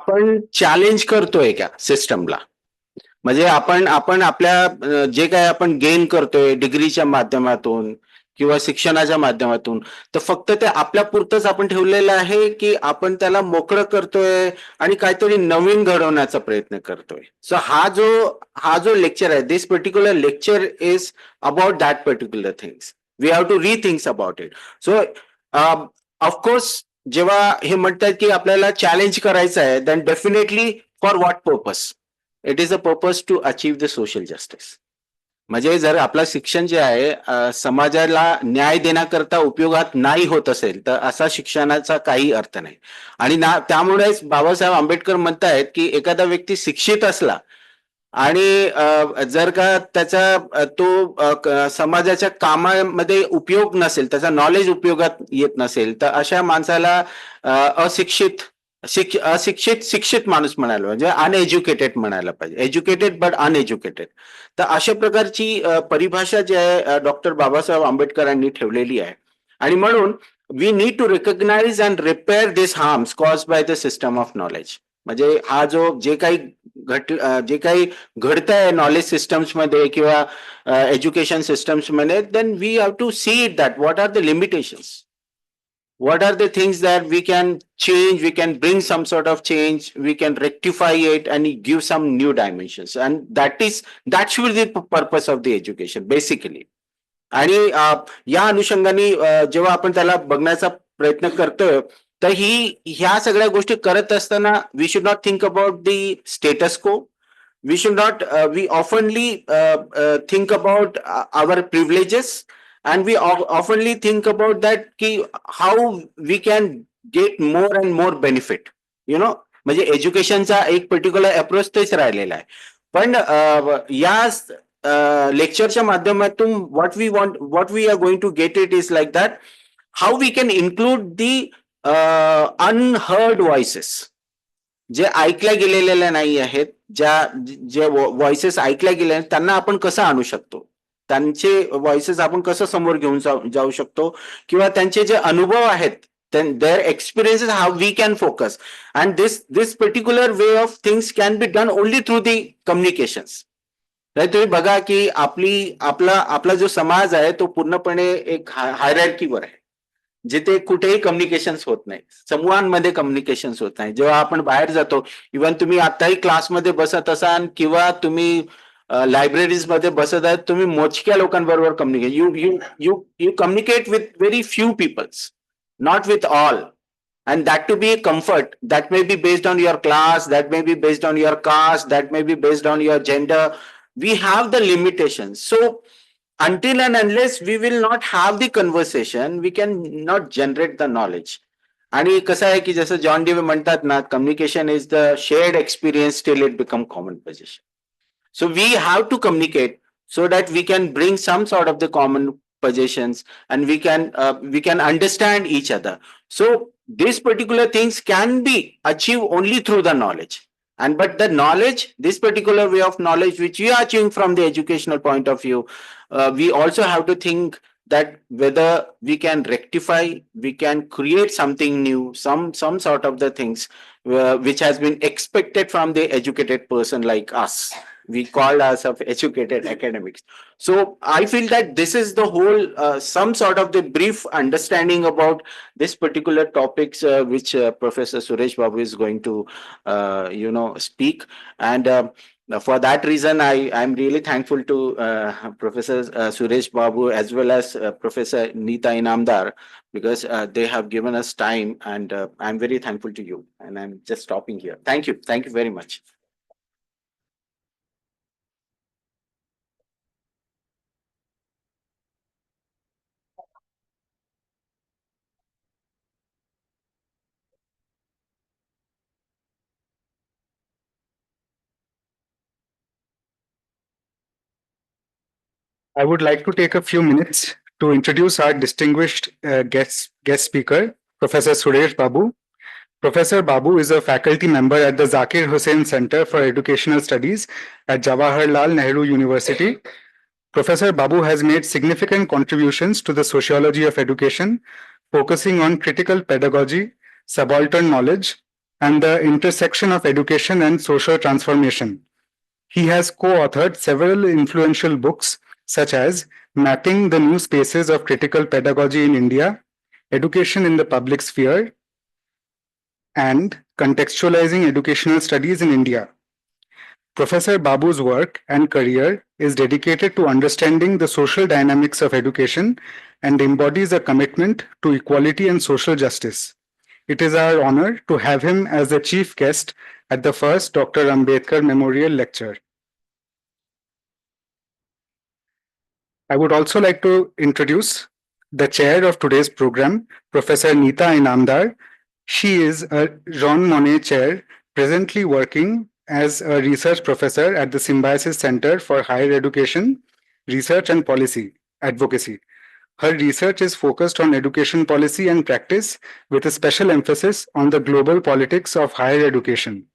आपण चॅलेंज करतोय का सिस्टमला? म्हणजे आपण आपल्या जे काय आपण गेन करतोय डिग्रीच्या माध्यमातून किंवा शिक्षणाच्या माध्यमातून, तर फक्त ते आपल्या पुरतच आपण ठेवलेलं आहे की आपण त्याला मोकळं करतोय आणि काहीतरी नवीन घडवण्याचा प्रयत्न करतोय? सो हा जो लेक्चर आहे, this particular lecture is about that particular things. We have to rethink about it. So of course जेव्हा हे म्हणतात की आपल्याला चॅलेंज करायचं आहे, then definitely for what purpose? It is a purpose to achieve the social justice. म्हणजे जर आपलं शिक्षण जे आहे समाजाला न्याय देण्याकरता उपयोगात नाही होत असेल, तर असा शिक्षणाचा काही अर्थ नाही. आणि त्यामुळेच बाबासाहेब आंबेडकर म्हणतायत की एखादा व्यक्ती शिक्षित असला आणि जर का त्याचा समाजाच्या कामामध्ये उपयोग नसेल, त्याचा नॉलेज उपयोगात येत नसेल, तर अशा माणसाला शिक्षित माणूस म्हणायला म्हणजे अनएज्युकेटेड म्हणायला पाहिजे. Educated but uneducated. तर अशा प्रकारची परिभाषा जी आहे डॉक्टर बाबासाहेब आंबेडकरांनी ठेवलेली आहे. आणि म्हणून we need to recognise and repair this harms caused by the system of knowledge. म्हणजे हा जो जे काही घडतंय नॉलेज सिस्टम्स मध्ये किंवा एज्युकेशन सिस्टम्स मध्ये, then we have to see it that what are the limitations. What are the things that we can change? We can bring some sort of change. We can rectify it and give some new dimensions. And that should be the purpose of the education, basically. आणि या अनुषंगाने जेव्हा आपण त्याला बघण्याचा प्रयत्न करतोय, तर ह्या सगळ्या गोष्टी करत असताना we should not think about the status quo. We oftenly think about our privileges. And we oftenly think about that ki how we can get more and more benefit. म्हणजे एज्युकेशनचा एक पर्टिक्युलर अप्रोच तेच राहिलेला आहे. पण या लेक्चरच्या माध्यमातून what we are going to get it is like that, how we can include the unheard voices. जे ऐकल्या गेलेल्या नाही आहेत, जे व्हॉइसेस ऐकल्या गेले आहेत, त्यांना आपण कसं आणू शकतो, त्यांचे व्हॉइसेस आपण कसं समोर घेऊन जाऊ शकतो, किंवा त्यांचे जे अनुभव आहेत, their experiences, how we can focus. And this particular way of things can be done only through the communications. तुम्ही बघा की आपला जो समाज आहे तो पूर्णपणे एक हायरार्कीवर आहे, जिथे कुठेही कम्युनिकेशन्स होत नाही, समूहांमध्ये कम्युनिकेशन्स होत नाही. जेव्हा आपण बाहेर जातो, इव्हन तुम्ही आताही क्लासमध्ये बसत असाल किंवा तुम्ही लायब्ररीज मध्ये बसत आहात, तुम्ही मोजक्या लोकांबरोबर you communicate with very few peoples, not with all. And that to be a comfort, that may be based on your class, that may be based on your caste, that may be based on your gender. We have the limitations. So until and unless we will not have the conversation, we can not generate the knowledge. आणि कसं आहे की जसं John डीवे म्हणतात ना, communication is the shared experience till it become common position. So we have to communicate so that we can bring some sort of the common positions, and we can understand each other. So these particular things can be achieved only through the knowledge. But the knowledge, this particular way of knowledge which we are achieving from the educational point of view, we also have to think that whether we can rectify, we can create something new, some sort of the things which has been expected from the educated person like us. We call ourselves educated academics. So I feel that this is the whole some sort of the brief understanding about this particular topics which Professor Suresh Babu is going to speak. And for that reason, I am really thankful to Professor Suresh Babu as well as Professor Neeta Inamdar, because they have given us time, and I'm very thankful to you. And I'm just stopping here. Thank you very much. I would like to take a few minutes to introduce our distinguished guest speaker, Professor Suresh Babu. Professor Babu is a faculty member at the Zakir Husain Centre for Educational Studies at Jawaharlal Nehru University. Professor Babu has made significant contributions to the sociology of education, focusing on critical pedagogy, subaltern knowledge, and the intersection of education and social transformation. He has co-authored several influential books such as Mapping the New Spaces of Critical Pedagogy in India, Education in the Public Sphere, and Contextualizing Educational Studies in India. Professor Babu's work and career is dedicated to understanding the social dynamics of education and embodies a commitment to equality and social justice. It is our honor to have him as the chief guest at the first Dr. Ambedkar Memorial Lecture. I would also like to introduce the chair of today's program, Professor Neeta Inamdar. She is a Jean Monnet Chair, presently working as a research professor at the Symbiosis Centre for Higher Education, Research and Policy Advocacy. Her research is focused on education policy and practice with a special emphasis on the global politics of higher education.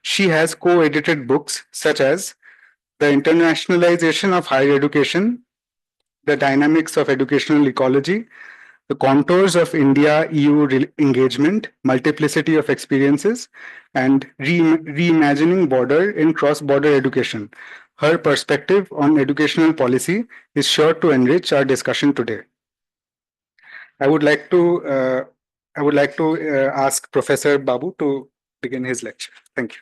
She has co-edited books such as The Internationalization of Higher Education, The Dynamics of Educational Ecology, The Contours of India-EU Engagement, Multiplicity of Experiences, and Reimagining Border in Cross-Border Education. Her perspective on educational policy is sure to enrich our discussion today. I would like to ask Professor Babu to begin his lecture. Thank you.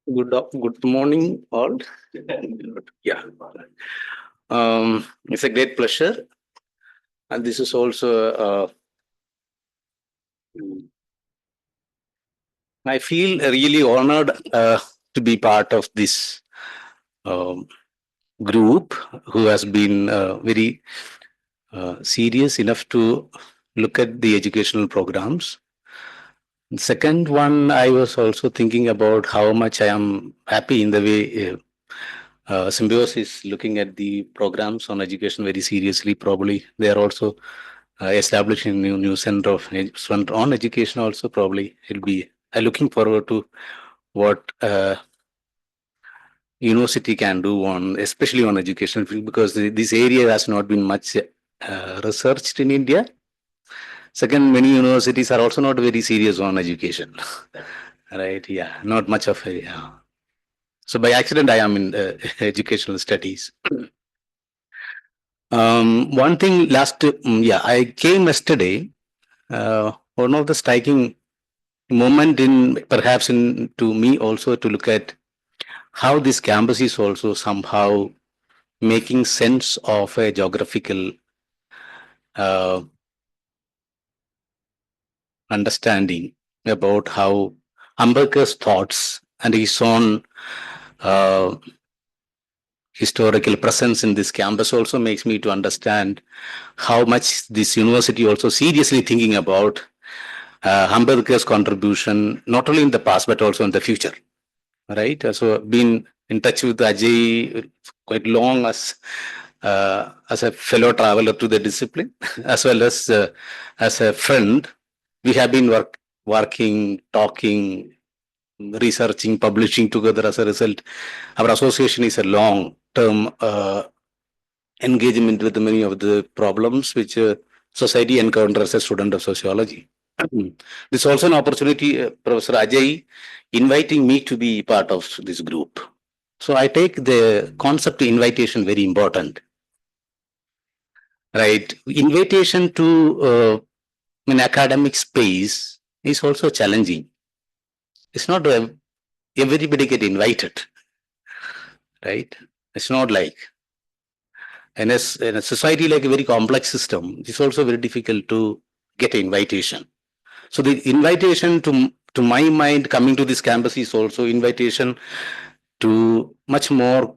Good morning, all. Yeah. It's a great pleasure. And this is also, I feel really honored to be part of this group who has been very serious enough to look at the educational programs. Second one, I was also thinking about how much I am happy in the way Symbiosis is looking at the programs on education very seriously. Probably they are also establishing new center on education. Also, probably it'll be looking forward to what university can do on, especially on education field, because this area has not been much researched in India. Second, many universities are also not very serious on education. Right? Yeah, not much of a. So by accident, I am in educational studies. One thing I came yesterday. One of the striking moment to me also to look at how this campus is also somehow making sense of a geographical understanding about how Ambedkar's thoughts and his own historical presence in this campus also makes me to understand how much this university also seriously thinking about Ambedkar's contribution, not only in the past, but also in the future. Right? So been in touch with Ajay quite long as a fellow traveler to the discipline, as well as a friend. We have been working, talking, researching, publishing together. As a result, our association is a long-term engagement with many of the problems which society encounters as a student of sociology. This is also an opportunity, Professor Ajay, inviting me to be part of this group. So I take the concept of invitation very important. Right? Invitation to an academic space is also challenging. It's not everybody get invited. Right? It's not like in a society like a very complex system, it's also very difficult to get an invitation. So the invitation to my mind coming to this campus is also invitation to much more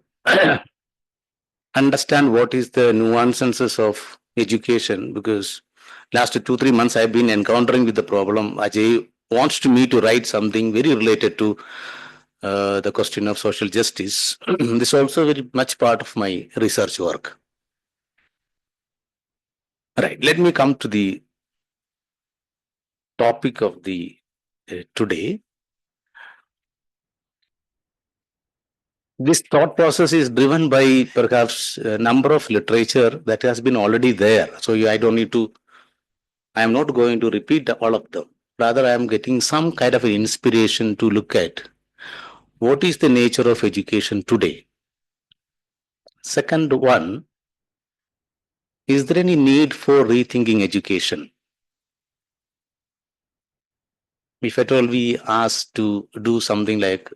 understand what is the nuances of education, because last 2-3 months I've been encountering with the problem. Ajay wants me to write something very related to the question of social justice. This is also very much part of my research work. Right. Let me come to the topic of the today. This thought process is driven by perhaps a number of literature that has been already there. So I am not going to repeat all of them. Rather, I am getting some kind of an inspiration to look at what is the nature of education today. Second one, is there any need for rethinking education? If at all we ask to do something like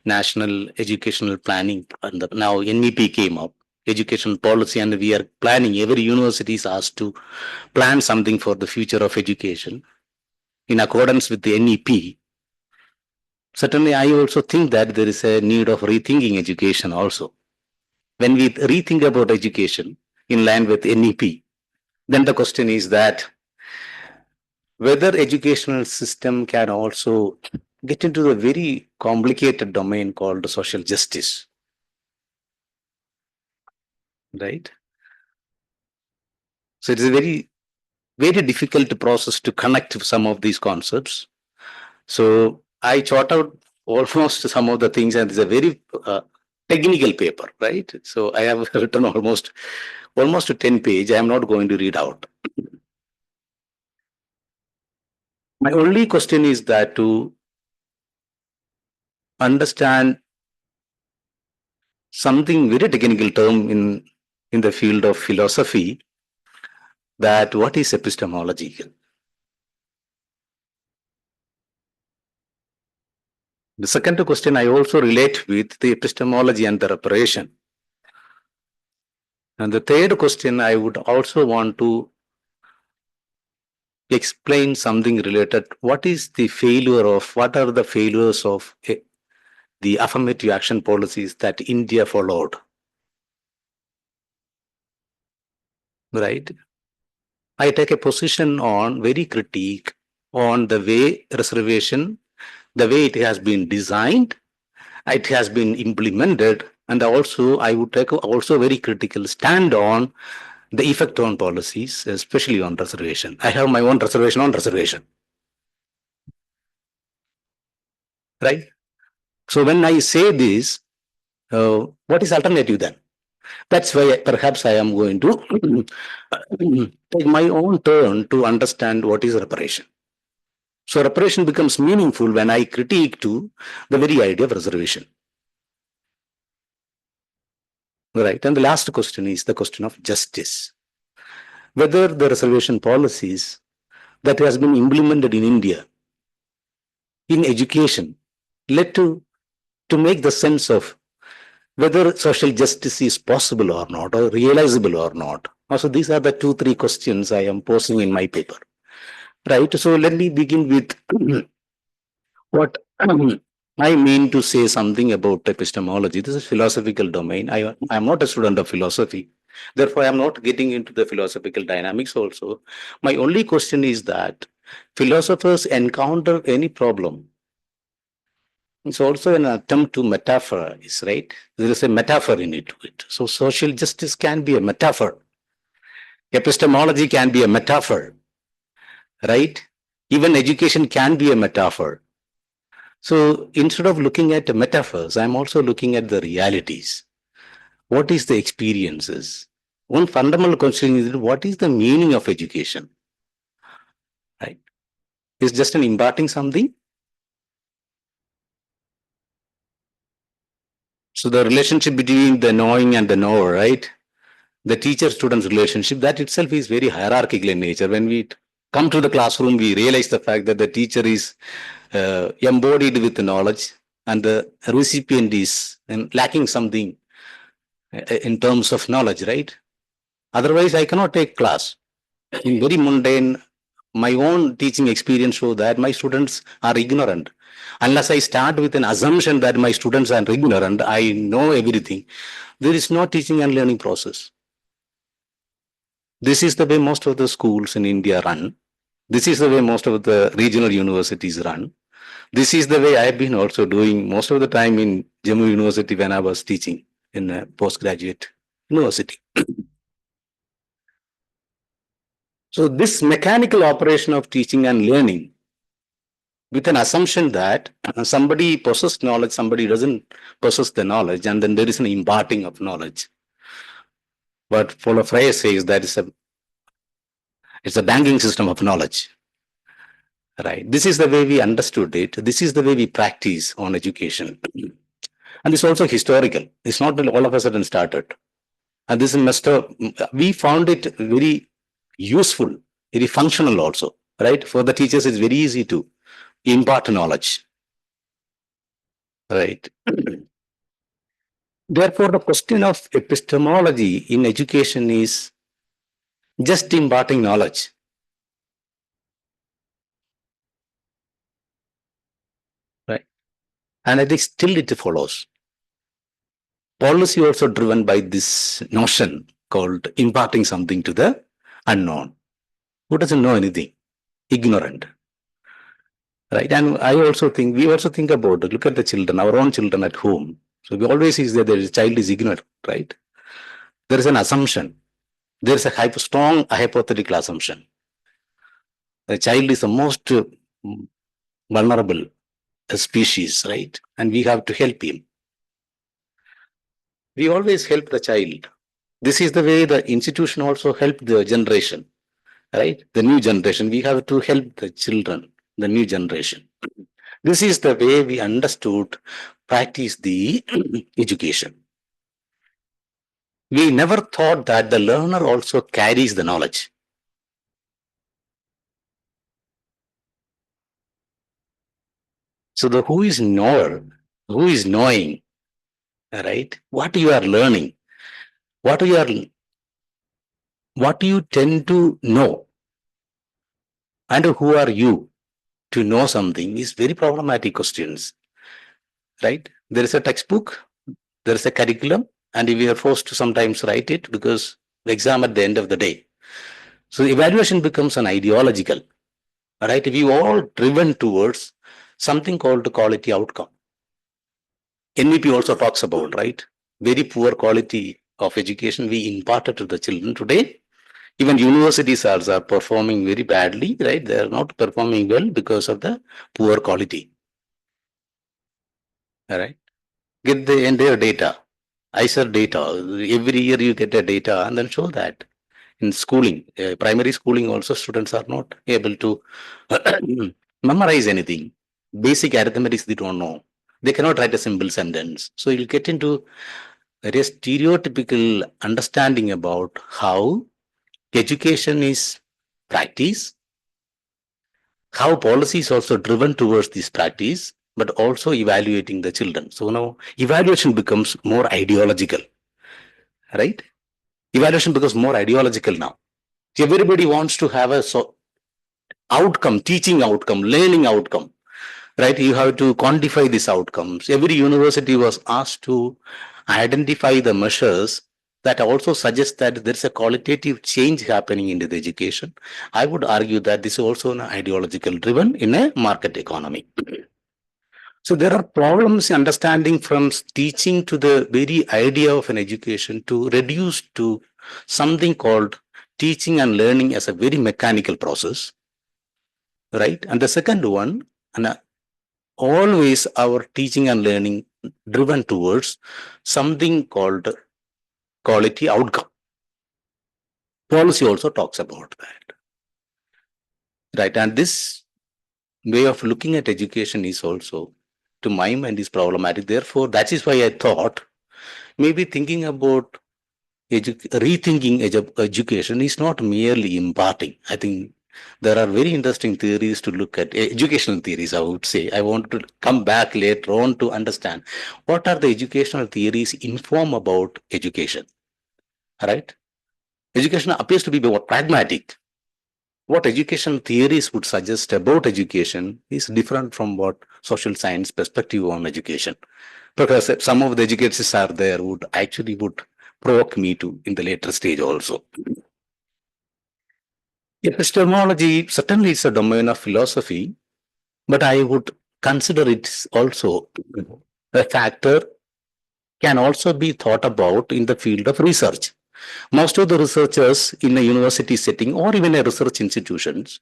national educational planning, and now NEP came up, education policy, and we are planning, every university is asked to plan something for the future of education in accordance with the NEP. Certainly, I also think that there is a need of rethinking education also. When we rethink about education in line with NEP, then the question is that whether educational system can also get into the very complicated domain called social justice, right? So it is a very difficult process to connect some of these concepts. So I chart out almost some of the things, and it's a very technical paper, right? So I have written almost 10 pages. I am not going to read out. My only question is that to understand something very technical term in the field of philosophy, that what is epistemology? The second question I also relate with the epistemology and the reparation. And the third question I would also want to explain something related. What are the failures of the affirmative action policies that India followed? Right? I take a position on very critique on the way reservation, the way it has been designed, it has been implemented, and also I would take also very critical stand on the effect on policies, especially on reservation. I have my own reservation on reservation. Right? So when I say this, what is alternative then? That's why perhaps I am going to take my own turn to understand what is reparation. So reparation becomes meaningful when I critique to the very idea of reservation. Right. And the last question is the question of justice. Whether the reservation policies that has been implemented in India in education led to make the sense of whether social justice is possible or not, or realizable or not. Also, these are the 2-3 questions I am posing in my paper. Right. So let me begin with what I mean to say something about epistemology. This is philosophical domain. I am not a student of philosophy. Therefore, I am not getting into the philosophical dynamics also. My only question is that philosophers encounter any problem. It's also an attempt to metaphorize, right? There is a metaphor in it. So social justice can be a metaphor. Epistemology can be a metaphor, right? Even education can be a metaphor. So instead of looking at metaphors, I'm also looking at the realities. What is the experiences? One fundamental question is, what is the meaning of education? Right? Is just an imparting something? So the relationship between the knowing and the knower, right? The teacher-student relationship, that itself is very hierarchical in nature. When we come to the classroom, we realize the fact that the teacher is embodied with the knowledge and the recipient is lacking something in terms of knowledge, right? Otherwise, I cannot take class. In very mundane, my own teaching experience show that my students are ignorant. Unless I start with an assumption that my students are ignorant, I know everything, there is no teaching and learning process. This is the way most of the schools in India run. This is the way most of the regional universities run. This is the way I have been also doing most of the time in Jammu University when I was teaching in a postgraduate university. So this mechanical operation of teaching and learning with an assumption that somebody possesses knowledge, somebody doesn't possess the knowledge, and then there is an imparting of knowledge. But Paulo Freire says that it's a banking system of knowledge. Right. This is the way we understood it. This is the way we practice on education. And it's also historical. It's not all of a sudden started. And this semester, we found it very useful, very functional also. Right. For the teachers, it's very easy to impart knowledge. Right. Therefore, the question of epistemology in education is just imparting knowledge. Right. And I think still it follows. Policy also driven by this notion called imparting something to the unknown. Who doesn't know anything? Ignorant. Right. And I also think, we also think about it. Look at the children, our own children at home. So we always see that the child is ignorant, right? There is an assumption. There is a strong hypothetical assumption. The child is the most vulnerable species, right? And we have to help him. We always help the child. This is the way the institution also help the generation, right? The new generation. We have to help the children, the new generation. This is the way we understood, practice the education. We never thought that the learner also carries the knowledge. So the who is knower, who is knowing, right? What you are learning, what you tend to know, and who are you to know something is very problematic questions, right? There is a textbook, there is a curriculum, and we are forced to sometimes write it because the exam at the end of the day. So evaluation becomes an ideological, right? We all driven towards something called quality outcome. NVP also talks about, right? Very poor quality of education we imparted to the children today. Even universities are performing very badly, right? They are not performing well because of the poor quality. All right. Get the entire data, ISER data. Every year you get a data and then show that. In schooling, primary schooling also, students are not able to memorize anything. Basic arithmetic they don't know. They cannot write a simple sentence. So you'll get into a stereotypical understanding about how education is practiced, how policy is also driven towards this practice, but also evaluating the children. So now evaluation becomes more ideological, right? Evaluation becomes more ideological now. Everybody wants to have a outcome, teaching outcome, learning outcome, right? You have to quantify these outcomes. Every university was asked to identify the measures that also suggest that there's a qualitative change happening into the education. I would argue that this is also an ideological driven in a market economy. So there are problems in understanding from teaching to the very idea of an education to reduce to something called teaching and learning as a very mechanical process, right? And the second one, and always our teaching and learning driven towards something called quality outcome. Policy also talks about that, right? And this way of looking at education is also, to my mind, is problematic. Therefore, that is why I thought maybe thinking about rethinking education is not merely imparting. I think there are very interesting theories to look at, educational theories, I would say. I want to come back later on to understand what are the educational theories inform about education, right? Education appears to be more pragmatic. What educational theories would suggest about education is different from what social science perspective on education. Because some of the educators are there would provoke me to in the later stage also. Epistemology certainly is a domain of philosophy, but I would consider it also a factor can also be thought about in the field of research. Most of the researchers in a university setting or even a research institutions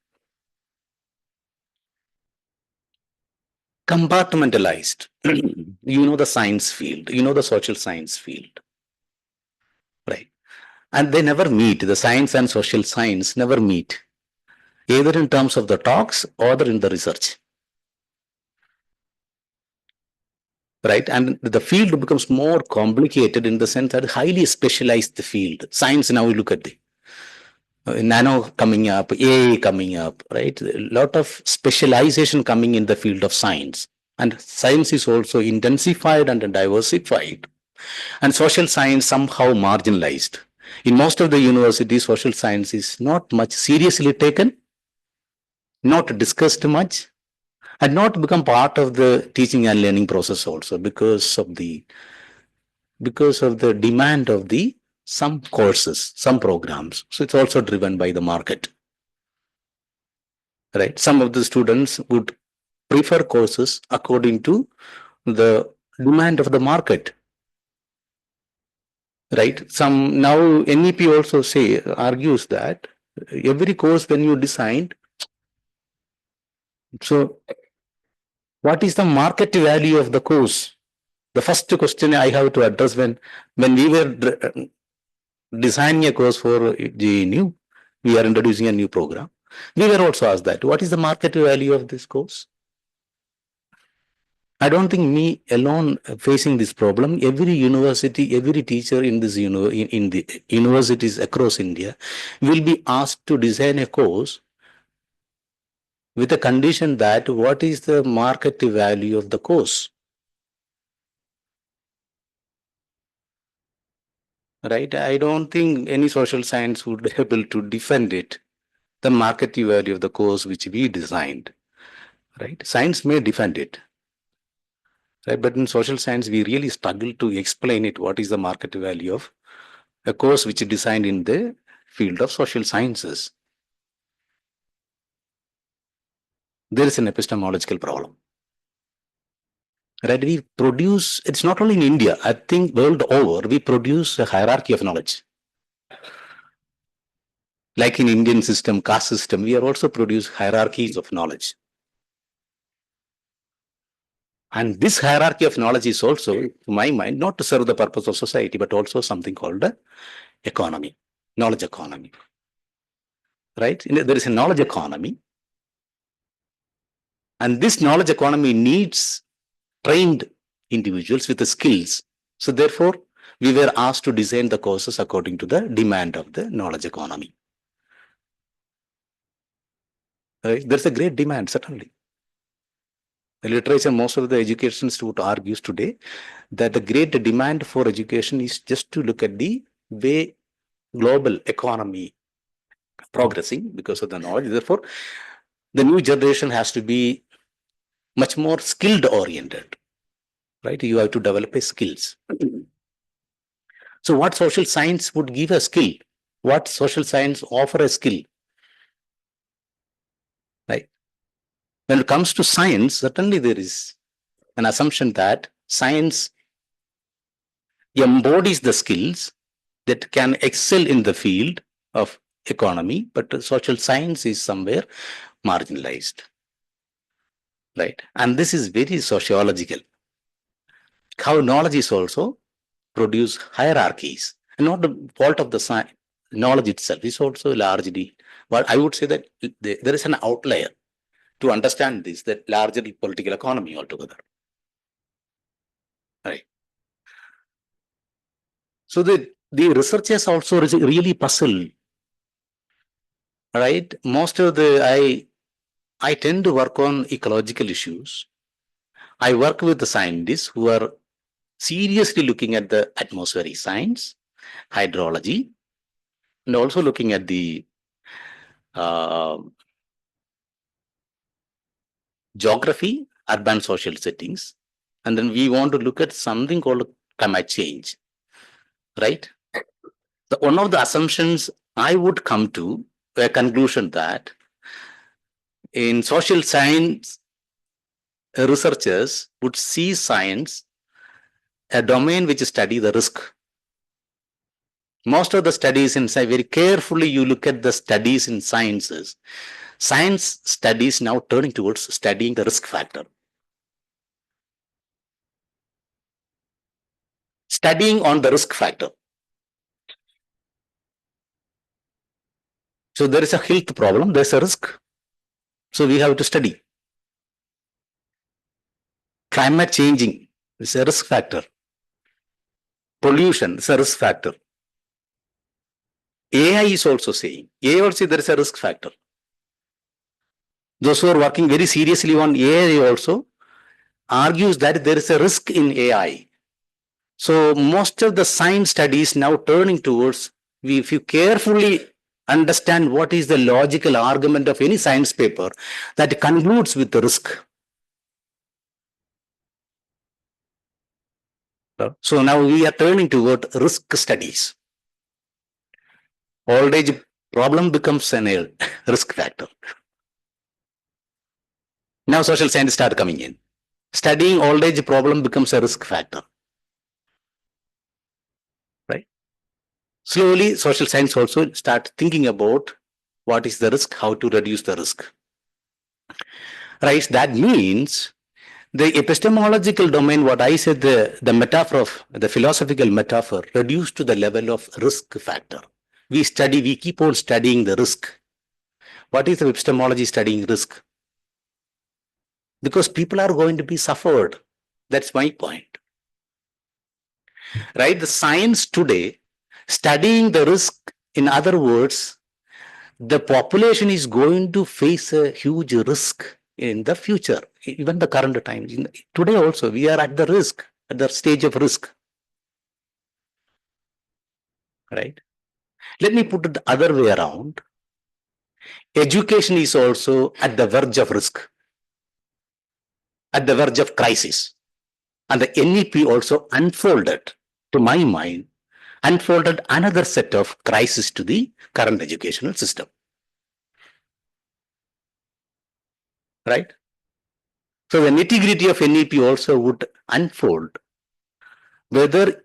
compartmentalized. The science field, the social science field, right? And they never meet. The science and social science never meet, either in terms of the talks or in the research, right? And the field becomes more complicated in the sense that highly specialized the field. Science, now we look at the nano coming up, AI coming up, right? A lot of specialization coming in the field of science. And science is also intensified and diversified. And social science somehow marginalized. In most of the universities, social science is not much seriously taken, not discussed much, and not become part of the teaching and learning process also because of the demand of the some courses, some programs. So it's also driven by the market, right? Some of the students would prefer courses according to the demand of the market, right? Some now NEP also argues that every course when you designed, so what is the market value of the course? The first question I have to address when we were designing a course for GNU, we are introducing a new program. We were also asked that, what is the market value of this course? I don't think me alone facing this problem. Every university, every teacher in this in the universities across India will be asked to design a course with a condition that what is the market value of the course? Right? I don't think any social science would be able to defend it, the market value of the course which we designed. Right? Science may defend it. Right? But in social science, we really struggle to explain it. What is the market value of a course which is designed in the field of social sciences? There is an epistemological problem. Right? We produce, it's not only in India, I think world over, we produce a hierarchy of knowledge. Like in Indian system, caste system, we are also produce hierarchies of knowledge. And this hierarchy of knowledge is also, to my mind, not to serve the purpose of society, but also something called the economy, knowledge economy. Right? There is a knowledge economy. And this knowledge economy needs trained individuals with the skills. So therefore, we were asked to design the courses according to the demand of the knowledge economy. Right? There's a great demand, certainly. The literature, most of the education students argues today that the great demand for education is just to look at the way global economy progressing because of the knowledge. Therefore, the new generation has to be much more skilled oriented, right? You have to develop a skills. So what social science would give a skill? What social science offer a skill? Right? When it comes to science, certainly there is an assumption that science embodies the skills that can excel in the field of economy, but social science is somewhere marginalized. Right? And this is very sociological. How knowledge is also produce hierarchies, and not the fault of the science. Knowledge itself is also largely, but I would say that there is an outlier to understand this, that largely political economy altogether. Right. So the researchers also really puzzle. Right. Most of I tend to work on ecological issues. I work with the scientists who are seriously looking at the atmospheric science, hydrology, and also looking at the geography, urban social settings. And then we want to look at something called climate change. Right? One of the assumptions I would come to a conclusion that in social science, researchers would see science a domain which study the risk. Most of the studies in very carefully you look at the studies in sciences. Science studies now turning towards studying the risk factor. studying on the risk factor. So there is a health problem, there's a risk. So we have to study. Climate changing is a risk factor. Pollution is a risk factor. AI is also saying, AI also there is a risk factor. Those who are working very seriously on AI also argues that there is a risk in AI. So most of the science studies now turning towards, if you carefully understand what is the logical argument of any science paper, that concludes with the risk. So now we are turning toward risk studies. Old age problem becomes an risk factor. Now social science start coming in. Studying old age problem becomes a risk factor. Right? Slowly social science also start thinking about what is the risk, how to reduce the risk. Right? That means the epistemological domain, what I said, the metaphor of the philosophical metaphor reduced to the level of risk factor. We keep on studying the risk. What is the epistemology studying risk? Because people are going to be suffered. That's my point. Right? The science today, studying the risk, in other words, the population is going to face a huge risk in the future, even the current times. Today also, we are at the risk, at the stage of risk. Right? Let me put it the other way around. Education is also at the verge of risk, at the verge of crisis. And the NEP also unfolded, to my mind, unfolded another set of crisis to the current educational system. Right? So the nitty-gritty of NEP also would unfold whether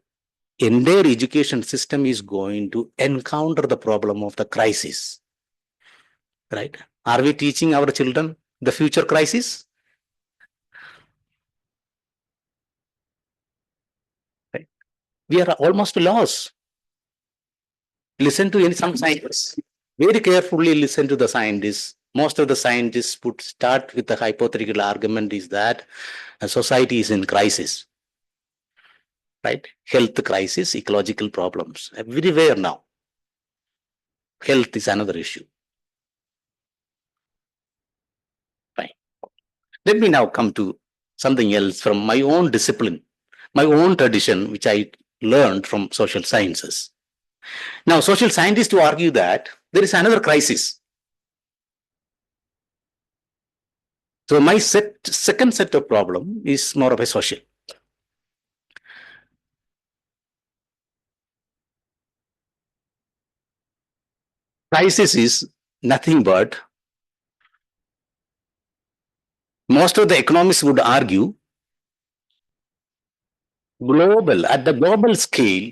entire education system is going to encounter the problem of the crisis. Right? Are we teaching our children the future crisis? Right? We are almost lost. Listen to some scientists. Very carefully listen to the scientists. Most of the scientists would start with the hypothetical argument is that a society is in crisis. Right? Health crisis, ecological problems, everywhere now. Health is another issue. Fine. Let me now come to something else from my own discipline, my own tradition, which I learned from social sciences. Now, social scientists to argue that there is another crisis. So my second set of problem is more of a social. Crisis is nothing but, most of the economists would argue, at the global scale,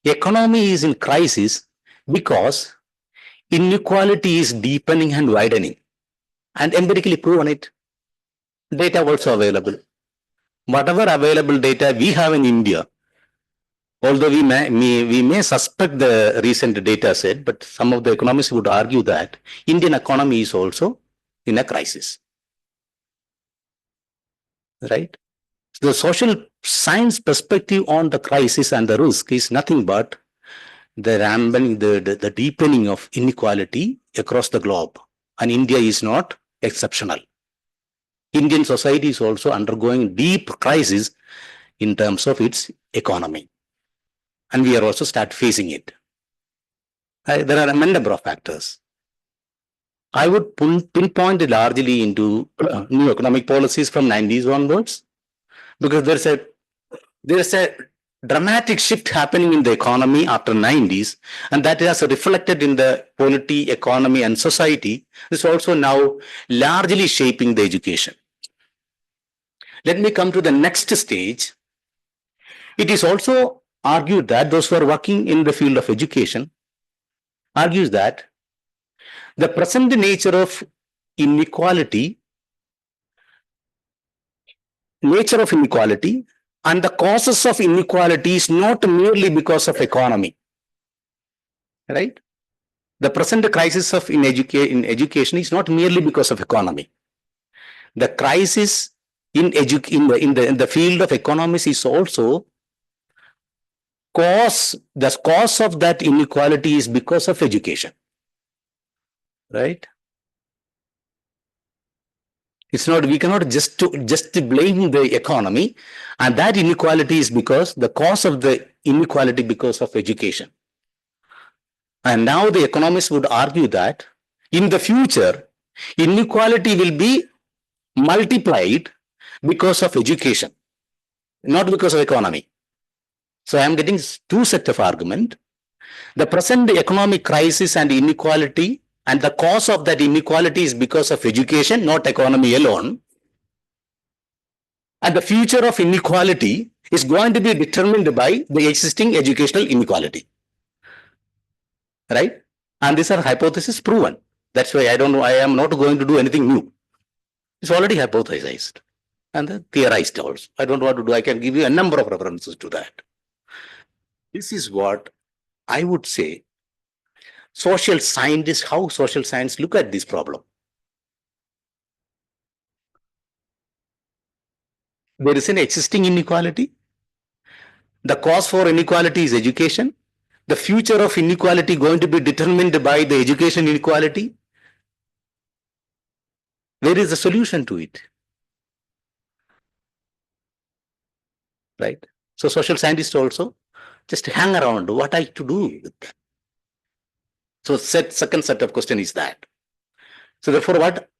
economy is in crisis because inequality is deepening and widening. And empirically proven it. Data also available. Whatever available data we have in India, although we may suspect the recent data set, but some of the economists would argue that Indian economy is also in a crisis. Right? The social science perspective on the crisis and the risk is nothing but the deepening of inequality across the globe. And India is not exceptional. Indian society is also undergoing deep crisis in terms of its economy. And we are also start facing it. There are a number of factors. I would pinpoint it largely into new economic policies from 90s onwards, because there's a dramatic shift happening in the economy after 90s, and that is reflected in the polity, economy, and society. This also now largely shaping the education. Let me come to the next stage. It is also argued that those who are working in the field of education argues that the present nature of inequality And the causes of inequality is not merely because of economy, right? The present crisis of in education is not merely because of economy. The crisis in the field of economics is also the cause of that inequality is because of education, right? It's not, we cannot just blame the economy, and that inequality is because the cause of the inequality because of education. And now the economists would argue that in the future, inequality will be multiplied because of education, not because of economy. So I am getting two sets of argument. The present economic crisis and inequality, and the cause of that inequality is because of education, not economy alone. And the future of inequality is going to be determined by the existing educational inequality, right? And these are hypotheses proven. That's why I am not going to do anything new. It's already hypothesized and theorized also. I don't want to do, I can give you a number of references to that. This is what I would say social scientists, how social science look at this problem. There is an existing inequality. The cause for inequality is education. The future of inequality going to be determined by the education inequality. Where is the solution to it? Right? So social scientists also just hang around. What I to do with that? So second set of question is that. So therefore, what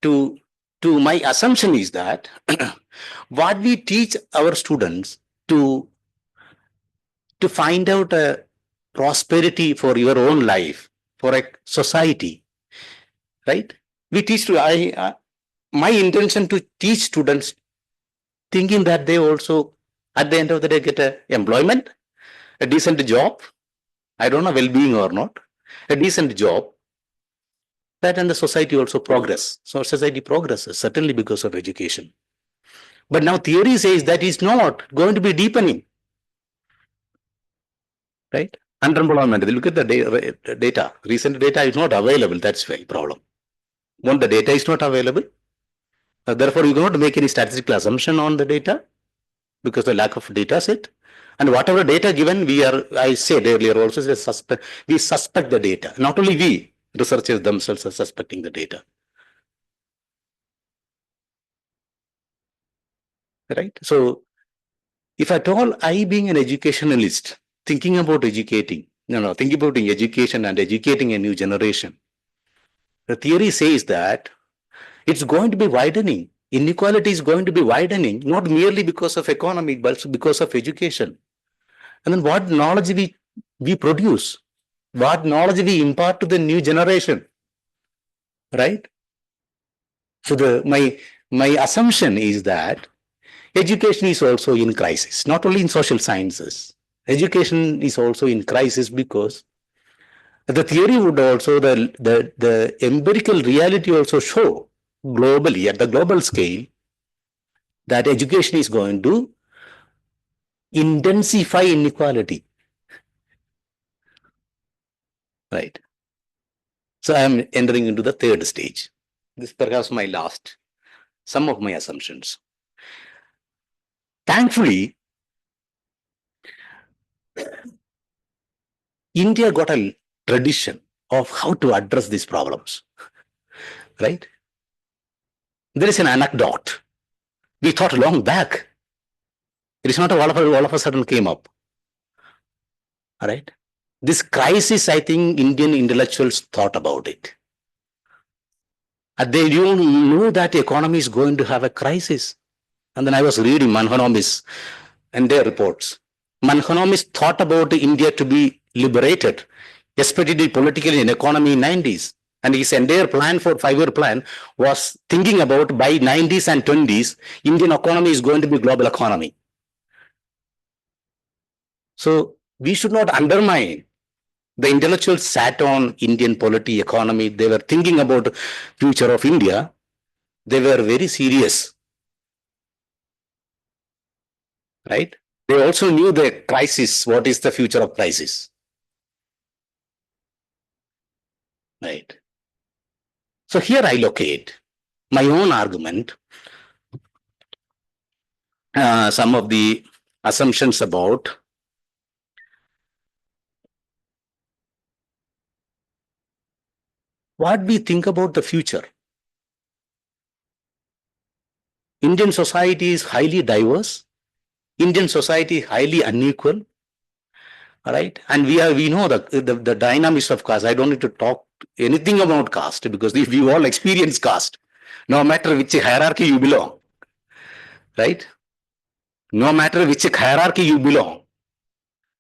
to my assumption is that what we teach our students to find out a prosperity for your own life, for a society, right? We teach to my intention to teach students thinking that they also at the end of the day get a employment, a decent job, I don't know well-being or not, a decent job, that and the society also progress. So society progresses certainly because of education. But now theory says that is not going to be deepening, right? Underemployment, look at the data. Recent data is not available. That's the problem. When the data is not available, therefore you cannot make any statistical assumption on the data because the lack of data set. And whatever data given, I said earlier also, we suspect the data. Not only we, researchers themselves are suspecting the data. Right? So, if at all I being an educationalist, thinking about educating, thinking about education and educating a new generation, the theory says that it's going to be widening. Inequality is going to be widening, not merely because of economy, but also because of education. And then what knowledge we produce, what knowledge we impart to the new generation, right? So my assumption is that education is also in crisis, not only in social sciences. Education is also in crisis because the theory would also, the empirical reality also show globally, at the global scale, that education is going to intensify inequality. Right. So I am entering into the third stage. This is perhaps my last, some of my assumptions. Thankfully, India got a tradition of how to address these problems. Right? There is an anecdote. We thought long back. It is not all of a sudden came up. All right? This crisis, I think Indian intellectuals thought about it. And they knew that the economy is going to have a crisis. And then I was reading Manhanomi's and their reports. Manhanomi's thought about India to be liberated, especially politically and economy in 90s. And his entire plan for 5-year plan was thinking about by 90s and 20s, Indian economy is going to be global economy. So we should not undermine. The intellectuals sat on Indian polity, economy. They were thinking about future of India. They were very serious. right? They also knew the crisis. What is the future of crisis? Right. So here I locate my own argument, some of the assumptions about what we think about the future. Indian society is highly diverse. Indian society is highly unequal. Right. And we know the dynamics of caste. I don't need to talk anything about caste because we all experience caste, no matter which hierarchy you belong. Right. No matter which hierarchy you belong,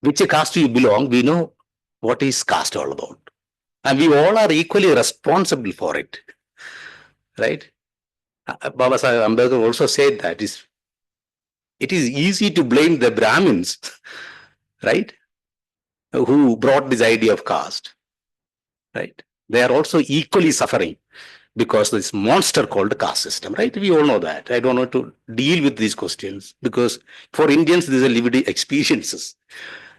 which caste you belong, we know what is caste all about. And we all are equally responsible for it. Right. Babasaheb Ambedkar also said that it is easy to blame the Brahmins, right, who brought this idea of caste. Right. They are also equally suffering because this monster called caste system, right? We all know that. I don't want to deal with these questions because for Indians, these are lived experiences,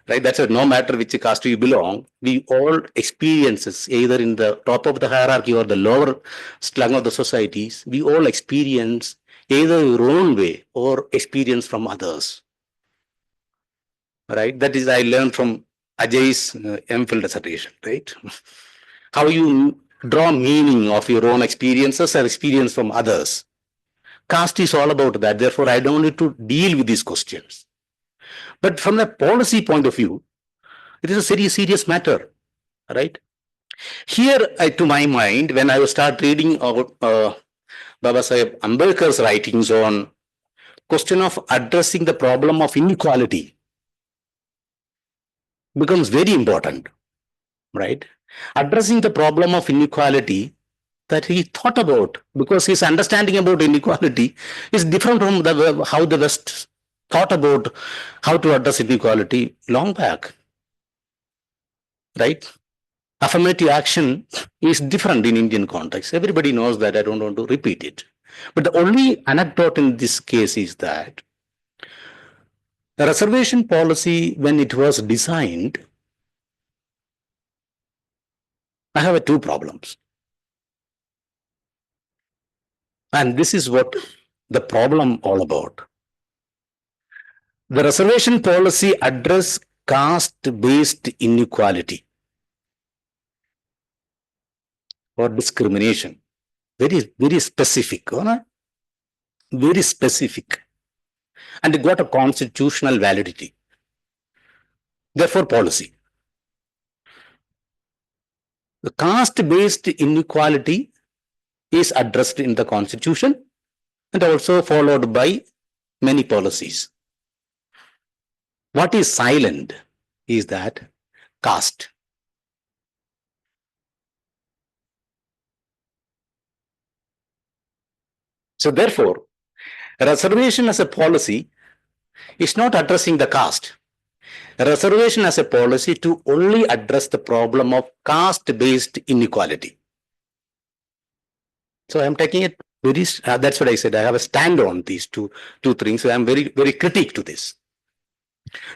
right? That's it. No matter which caste you belong, we all experiences either in the top of the hierarchy or the lower slung of the societies. We all experience either your own way or experience from others, right? That is I learned from Ajay's MPhil dissertation, right? How you draw meaning of your own experiences or experience from others. Caste is all about that. Therefore, I don't need to deal with these questions. But from a policy point of view, it is a very serious matter, right? Here, to my mind, when I start reading about Babasaheb Ambedkar's writings on question of addressing the problem of inequality becomes very important, right? Addressing the problem of inequality that he thought about, because his understanding about inequality is different from how the West thought about how to address inequality long back, right? Affirmative action is different in Indian context. Everybody knows that. I don't want to repeat it. But the only anecdote in this case is that the reservation policy, when it was designed, I have two problems. And this is what the problem all about. The reservation policy addressed caste-based inequality or discrimination. Very, very specific. Very specific. And it got a constitutional validity. Therefore, policy. The caste-based inequality is addressed in the constitution and also followed by many policies. What is silent is that caste. So therefore, reservation as a policy is not addressing the caste. Reservation as a policy to only address the problem of caste-based inequality. So I'm taking it very, that's what I said. I have a stand on these two things. So I'm very, very critic to this.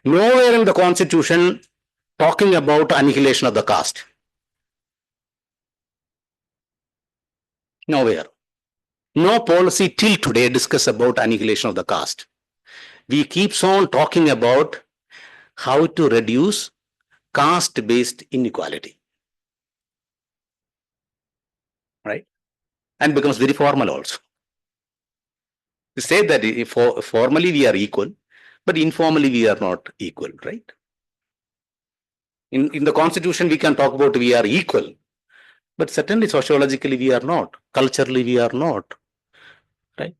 Nowhere in the constitution talking about annihilation of the caste. Nowhere. No policy till today discuss about annihilation of the caste. We keep on talking about how to reduce caste-based inequality. Right? And becomes very formal also. We say that if formally we are equal, but informally we are not equal, right? In the constitution, we can talk about we are equal, but certainly sociologically we are not, culturally we are not, right?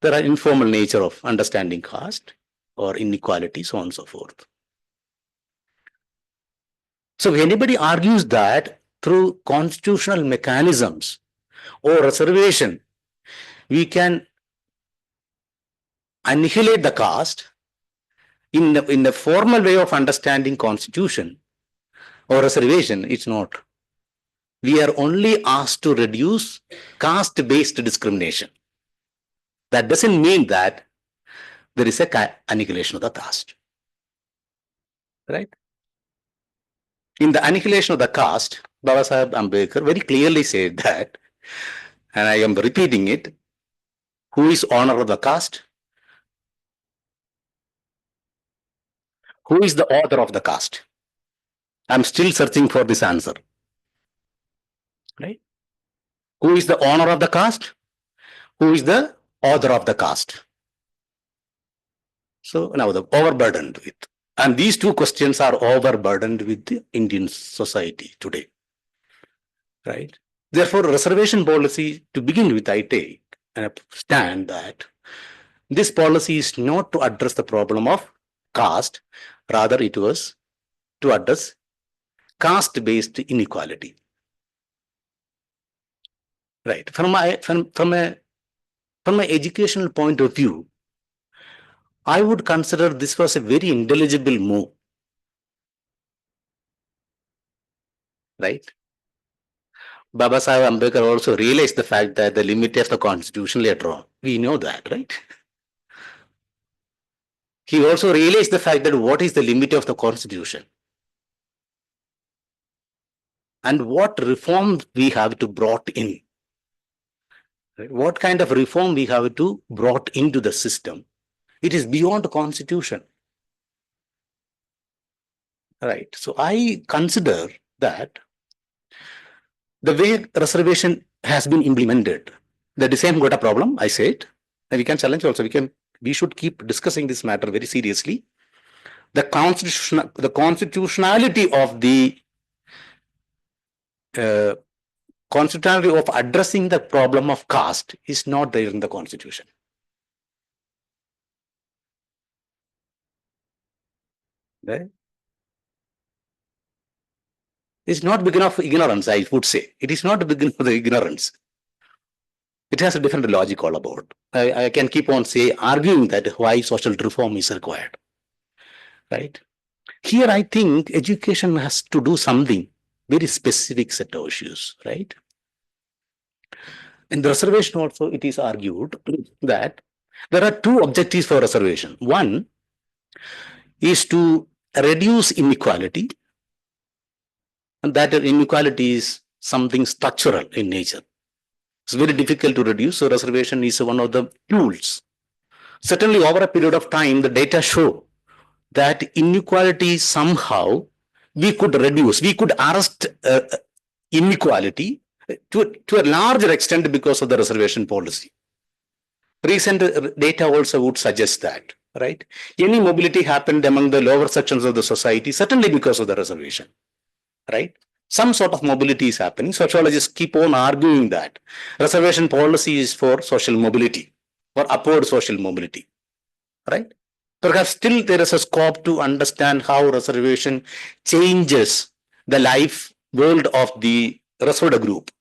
There are informal nature of understanding caste or inequality, so on and so forth. So if anybody argues that through constitutional mechanisms or reservation, we can annihilate the caste in the formal way of understanding constitution or reservation, it's not. We are only asked to reduce caste-based discrimination. That doesn't mean that there is a annihilation of the caste. Right? In the annihilation of the caste, Babasaheb Ambedkar very clearly said that, and I am repeating it, who is honor of the caste? Who is the author of the caste? I'm still searching for this answer. Right? Who is the honor of the caste? Who is the author of the caste? So now the overburdened with. And these two questions are overburdened with the Indian society today. Right? Therefore, reservation policy, to begin with, I take a stand that this policy is not to address the problem of caste, rather it was to address caste-based inequality. Right. From my educational point of view, I would consider this was a very intelligible move. Right? Babasaheb Ambedkar also realized the fact that the limit of the constitution later on. We know that, right? He also realized the fact that what is the limit of the constitution and what reforms we have to brought in. Right? What kind of reform we have to brought into the system. It is beyond the constitution. Right. So I consider that the way reservation has been implemented, the same got a problem, I said, and we can challenge also, we should keep discussing this matter very seriously. The constitutionality of the constitutionality of addressing the problem of caste is not there in the constitution. Right? It's not beginning of ignorance, I would say. It is not the beginning of the ignorance. It has a different logic all about. I can keep on arguing that why social reform is required. Right? Here I think education has to do something very specific set of issues, right? In the reservation also it is argued that there are two objectives for reservation. One is to reduce inequality, and that inequality is something structural in nature. It's very difficult to reduce, so reservation is one of the tools. Certainly over a period of time, the data show that inequality somehow we could reduce, we could arrest inequality to a larger extent because of the reservation policy. Recent data also would suggest that, right? Any mobility happened among the lower sections of the society, certainly because of the reservation, right? Some sort of mobility is happening. Sociologists keep on arguing that reservation policy is for social mobility or upward social mobility, right? Perhaps still there is a scope to understand how reservation changes the life world of the reserved group,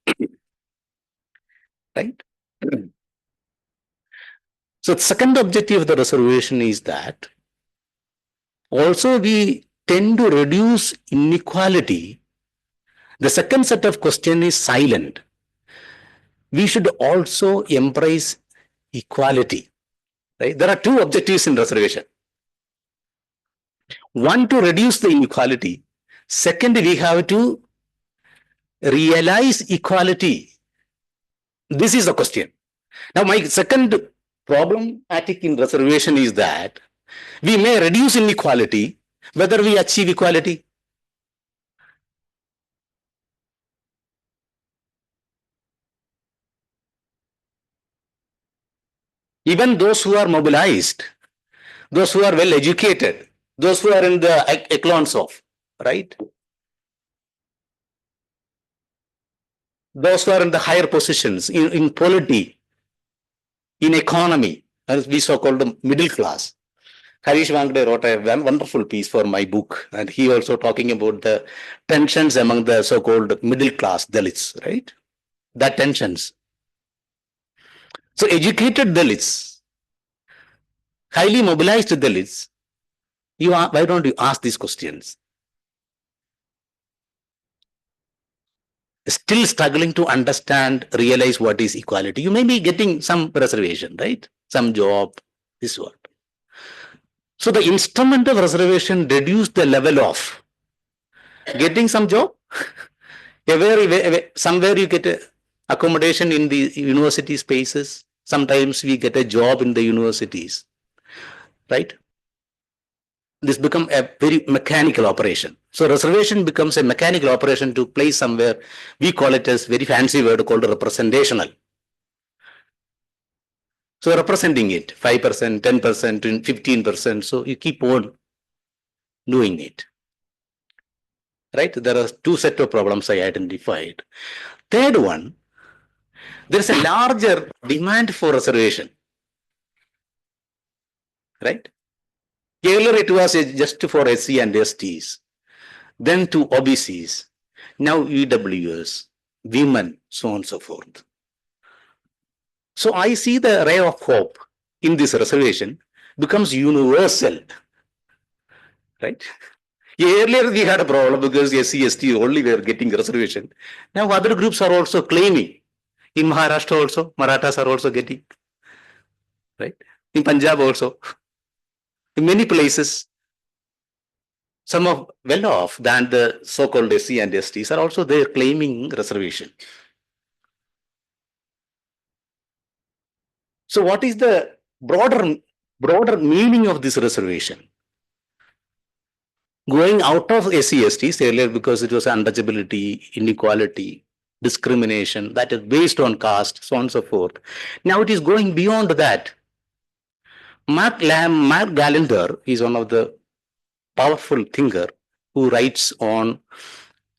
right? So the second objective of the reservation is that also we tend to reduce inequality. The second set of question is silent. We should also embrace equality. Right? There are two objectives in reservation. One, to reduce the inequality. Second, we have to realize equality. This is the question. Now, my second problematic in reservation is that we may reduce inequality, whether we achieve equality. Even those who are mobilized, those who are well educated, those who are in the echelons of, right? Those who are in the higher positions in polity, in economy, as we so-called the middle class. Harish Wangde wrote a wonderful piece for my book, and he also talking about the tensions among the so-called middle class Dalits, right? That tensions. So educated Dalits, highly mobilized Dalits, why don't you ask these questions? Still struggling to understand, realize what is equality. You may be getting some reservation, right? Some job, this one. So the instrument of reservation reduced the level of getting some job. Somewhere you get accommodation in the university spaces. Sometimes we get a job in the universities, right? This become a very mechanical operation. So reservation becomes a mechanical operation to place somewhere. We call it as very fancy word called representational. So representing it 5%, 10%, 15%. So you keep on doing it. Right? There are two set of problems I identified. Third one, there is a larger demand for reservation. Right? Earlier it was just for SC and STs, then to OBCs, now EWS, women, so on and so forth. So I see the ray of hope in this reservation becomes universal. Right? Earlier we had a problem because SC, ST only were getting reservation. Now other groups are also claiming. In Maharashtra also, Marathas are also getting. Right? In Punjab also. In many places, some of well off than the so-called SC and STs are also there claiming reservation. So what is the broader meaning of this reservation? Going out of SC, STs earlier because it was untouchability, inequality, discrimination that is based on caste, so on and so forth. Now it is going beyond that. Mark Gallagher is one of the powerful thinker who writes on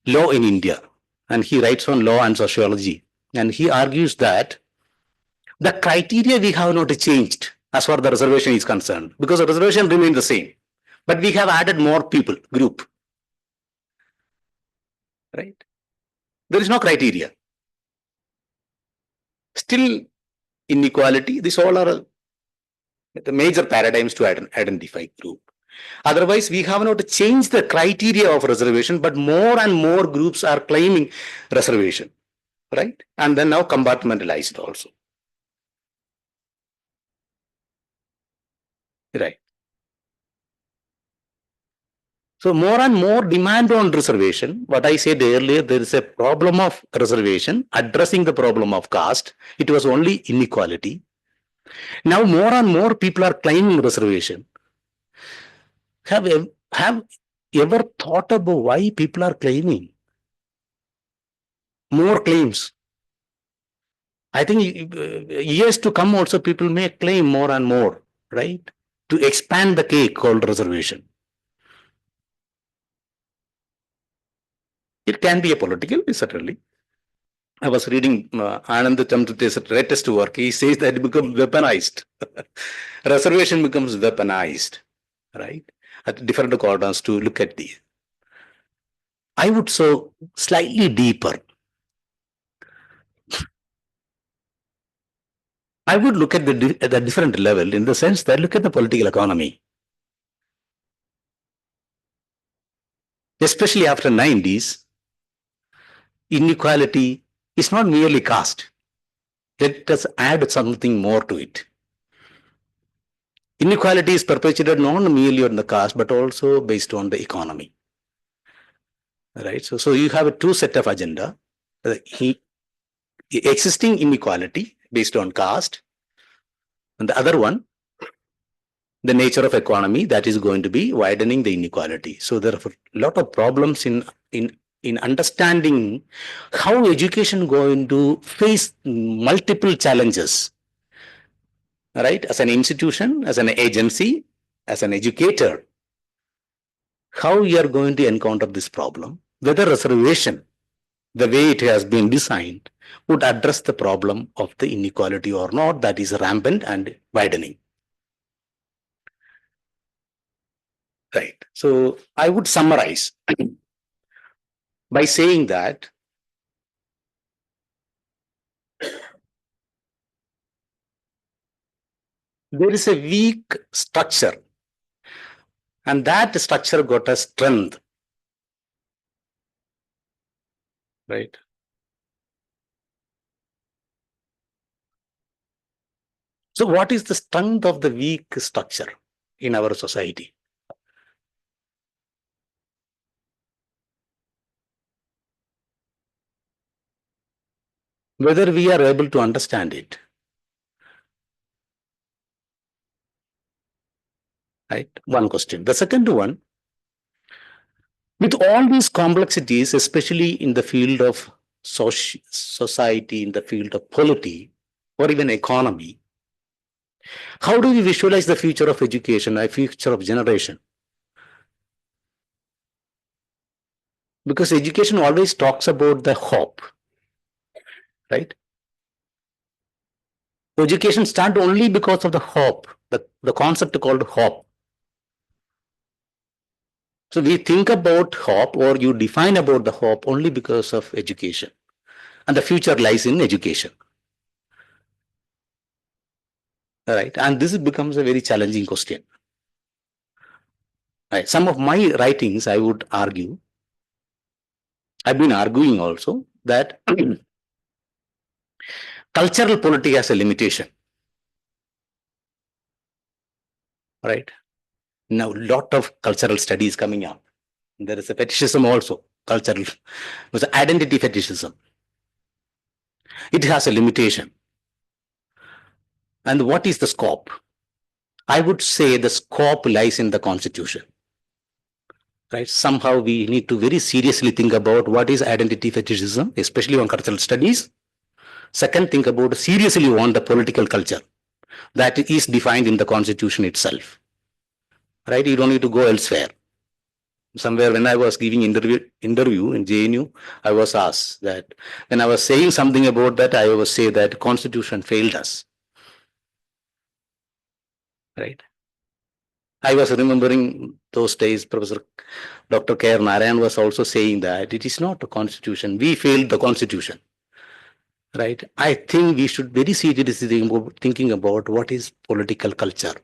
law in India, and he writes on law and sociology, and he argues that the criteria we have not changed as far as the reservation is concerned, because the reservation remains the same, but we have added more people group. Right? There is no criteria. Still inequality. These all are the major paradigms to identify group. Otherwise, we have not changed the criteria of reservation, but more and more groups are claiming reservation, right? And then now compartmentalized also. Right. So more and more demand on reservation. What I said earlier, there is a problem of reservation, addressing the problem of caste. It was only inequality. Now more and more people are claiming reservation. Have ever thought about why people are claiming more claims? I think years to come also people may claim more and more, right? To expand the cake called reservation. It can be a political, certainly. I was reading Anand Chamdut's latest work. He says that it becomes weaponized. Reservation becomes weaponized, right? At different quadrants to look at the. I would so slightly deeper. I would look at the different level in the sense that look at the political economy. Especially after 90s, inequality is not merely caste. Let us add something more to it. Inequality is perpetuated not merely on the caste, but also based on the economy. Right? So you have a two set of agenda. Existing inequality based on caste, and the other one, the nature of economy that is going to be widening the inequality. So there are a lot of problems in understanding how education going to face multiple challenges, right? As an institution, as an agency, as an educator, how you are going to encounter this problem, whether reservation, the way it has been designed, would address the problem of the inequality or not that is rampant and widening. Right. So I would summarize by saying that there is a weak structure, and that structure got a strength. Right. So what is the strength of the weak structure? in our society. Whether we are able to understand it. Right? One question. The second one, with all these complexities, especially in the field of society, in the field of polity, or even economy, how do we visualize the future of education, a future of generation? Because education always talks about the hope, right? Education stands only because of the hope, the concept called hope. So we think about hope, or you define about the hope only because of education. And the future lies in education. All right. And this becomes a very challenging question. Right. Some of my writings, I would argue, I've been arguing also that cultural polity has a limitation. Right. Now, a lot of cultural studies coming up. There is a fetishism also, cultural, it was identity fetishism. It has a limitation. And what is the scope? I would say the scope lies in the constitution. Right? Somehow we need to very seriously think about what is identity fetishism, especially on cultural studies. Second, think about seriously on the political culture that is defined in the constitution itself. Right? You don't need to go elsewhere. Somewhere when I was giving interview in JNU, I was asked that when I was saying something about that, I was say that constitution failed us. Right? I was remembering those days, Professor Dr. K. Narayan was also saying that it is not a constitution. We failed the constitution. Right? I think we should very seriously thinking about what is political culture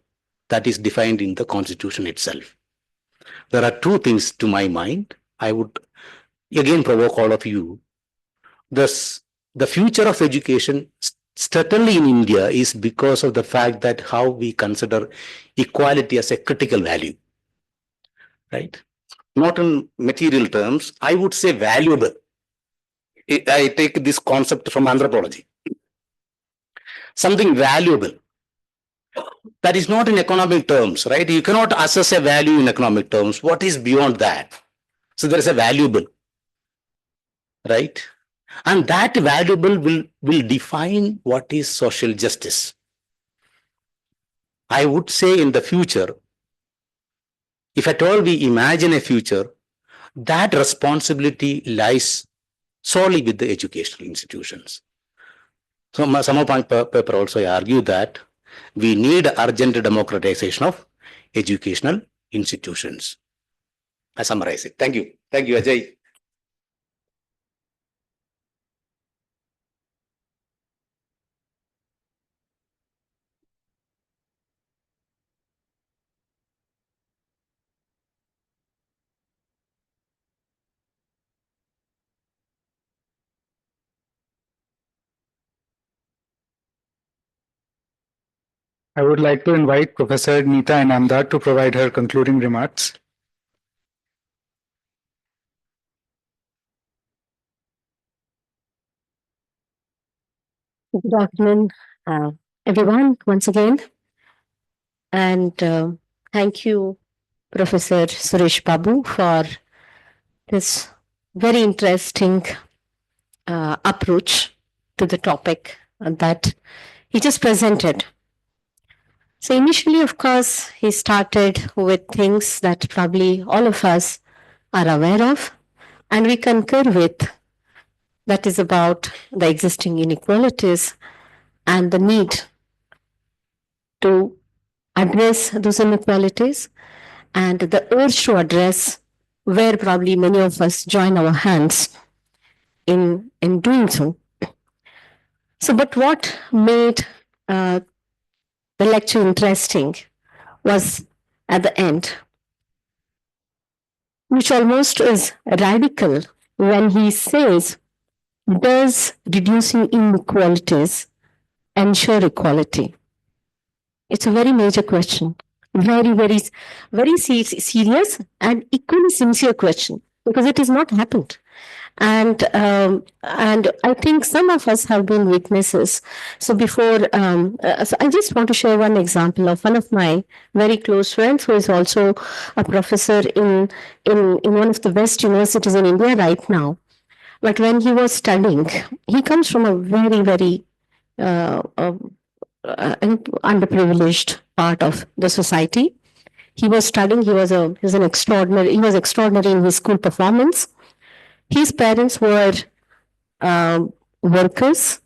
that is defined in the constitution itself. There are two things to my mind. I would again provoke all of you. The future of education, certainly in India, is because of the fact that how we consider equality as a critical value. Right? Not in material terms, I would say valuable. I take this concept from anthropology. Something valuable. That is not in economic terms, right? You cannot assess a value in economic terms. What is beyond that? So there is a valuable, right? And that valuable will define what is social justice. I would say in the future, if at all we imagine a future, that responsibility lies solely with the educational institutions. So some of my paper also argue that we need urgent democratization of educational institutions. I summarize it. Thank you. Thank you, Ajay. I would like to invite Professor Neeta Inamdar to provide her concluding remarks. Good afternoon, everyone, once again. And thank you, Professor Suresh Babu, for this very interesting approach to the topic that he just presented. So initially, of course, he started with things that probably all of us are aware of and we concur with. That is about the existing inequalities and the need to address those inequalities and the urge to address where probably many of us join our hands in doing so. So, but what made the lecture interesting was at the end, which almost is radical when he says, does reducing inequalities ensure equality? It's a very major question. Very, very, very serious and equally sincere question, because it has not happened. And I think some of us have been witnesses. So so I just want to share one example of one of my very close friends who is also a professor in one of the best universities in India right now. But when he was studying, he comes from a very, very uh, uh, underprivileged part of the society. He was studying. He was extraordinary in his school performance. His parents were workers,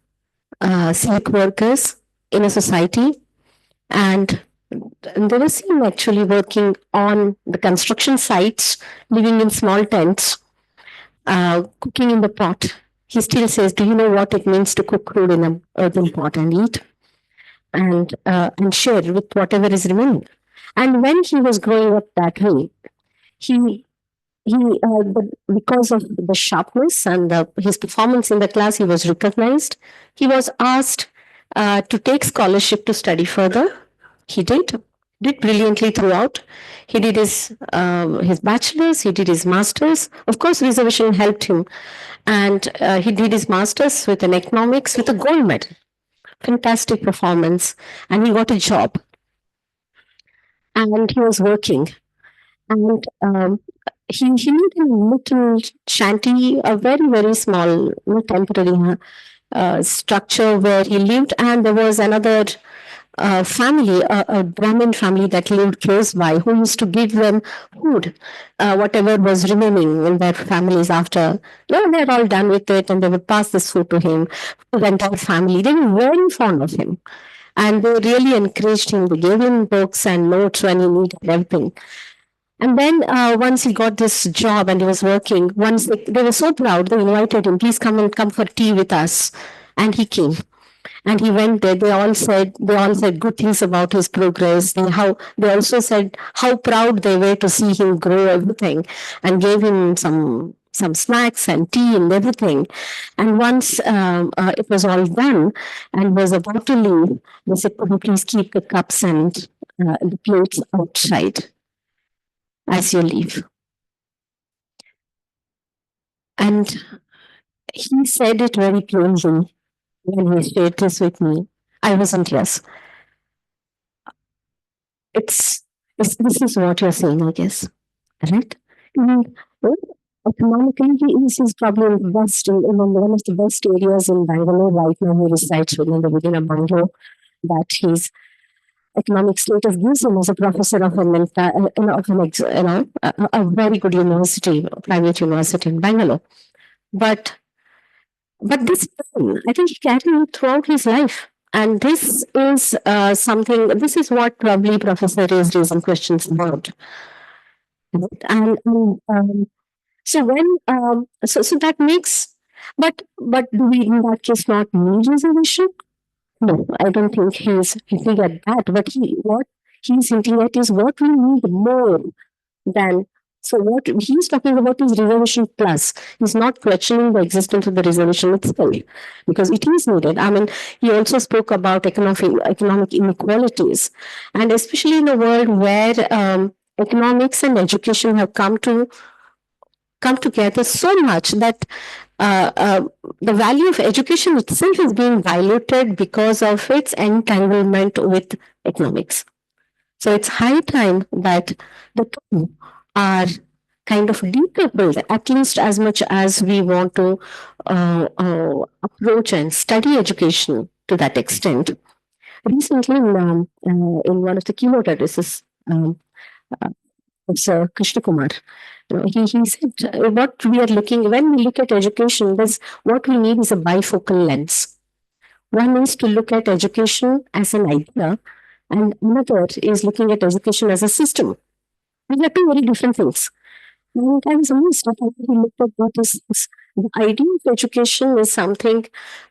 civic workers in a society, and they were seen actually working on the construction sites, living in small tents, cooking in the pot. He still says, "Do you know what it means to cook food in an earthen pot and eat and share with whatever is remaining?" And when he was growing up that way, he because of the sharpness and his performance in the class, he was recognized. He was asked to take scholarship to study further. He did brilliantly throughout. He did his bachelor's, he did his master's. Of course, reservation helped him, and he did his master's with an economics with a gold medal. Fantastic performance, and he got a job, and he was working, and he lived in a little shanty, a very, very small, temporary structure where he lived, and there was another family, a Brahmin family that lived close by, who used to give them food, whatever was remaining in their families after. They're all done with it, and they would pass this food to him, to the entire family. They were very fond of him. And they really encouraged him. They gave him books and notes when he needed everything. And then once he got this job and he was working, once they were so proud, they invited him, "Please come for tea with us." And he came. And he went there. They all said good things about his progress. They also said how proud they were to see him grow everything, and gave him some snacks and tea and everything. And once it was all done and was about to leave, they said, "Could you please keep the cups and the plates outside as you leave?" And he said it very plainly when he shared this with me. I wasn't, yes. This is what you're saying, I guess, right? Well, economically, he is probably in the best, in one of the best areas in Bangalore right now. He resides within a bungalow that his economic status gives him as a professor of a very good university, private university in Bangalore. But this, I think he carried it throughout his life. And this is this is what probably Professor is raising questions about. And so so that makes, but do we in that case not need reservation? No, I don't think he's hinting at that. But what he's hinting at is what we need more than. So what he's talking about is reservation plus. He's not questioning the existence of the reservation itself, because it is needed. I mean, he also spoke about economic inequalities, and especially in a world where economics and education have come together so much that the value of education itself is being diluted because of its entanglement with economics. So it's high time that the two are kind of decoupled, at least as much as we want to approach and study education to that extent. Recently, in one of the keynote addresses, Sir Krishna Kumar, he said what we are looking, when we look at education, what we need is a bifocal lens. One is to look at education as an idea, and another is looking at education as a system. These are two very different things. And I was amazed at how we looked at what is this. The idea of education is something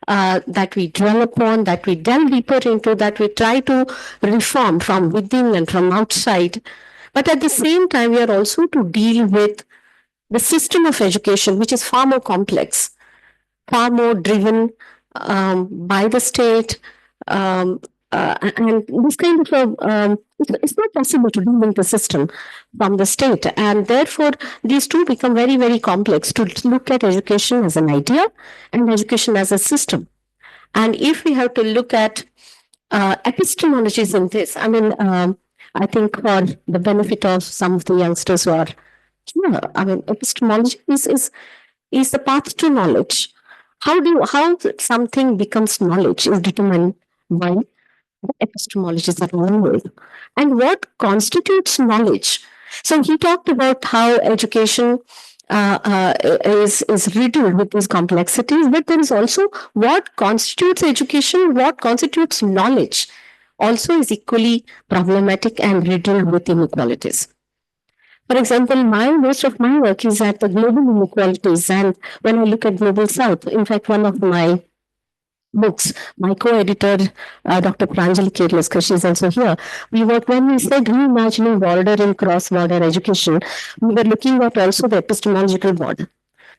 that we dwell upon, that we delve deeper into, that we try to reform from within and from outside. But at the same time, we are also to deal with the system of education, which is far more complex, far more driven by the state, and this kind of it's not possible to delink the system from the state, and therefore these two become very, very complex to look at education as an idea and education as a system. And if we have to look at epistemologies in this, I think for the benefit of some of the youngsters who are here, epistemology is the path to knowledge. How something becomes knowledge is determined by epistemologies are involved. And what constitutes knowledge? So he talked about how education is riddled with these complexities, but there is also what constitutes education, what constitutes knowledge, also is equally problematic and riddled with inequalities. For example, most of my work is at the global inequalities, and when I look at global south, in fact, one of my books, my co-editor, Dr. Pranjali Kirloskar, she is also here. When we said reimagining border and cross-border education, we were looking at also the epistemological border.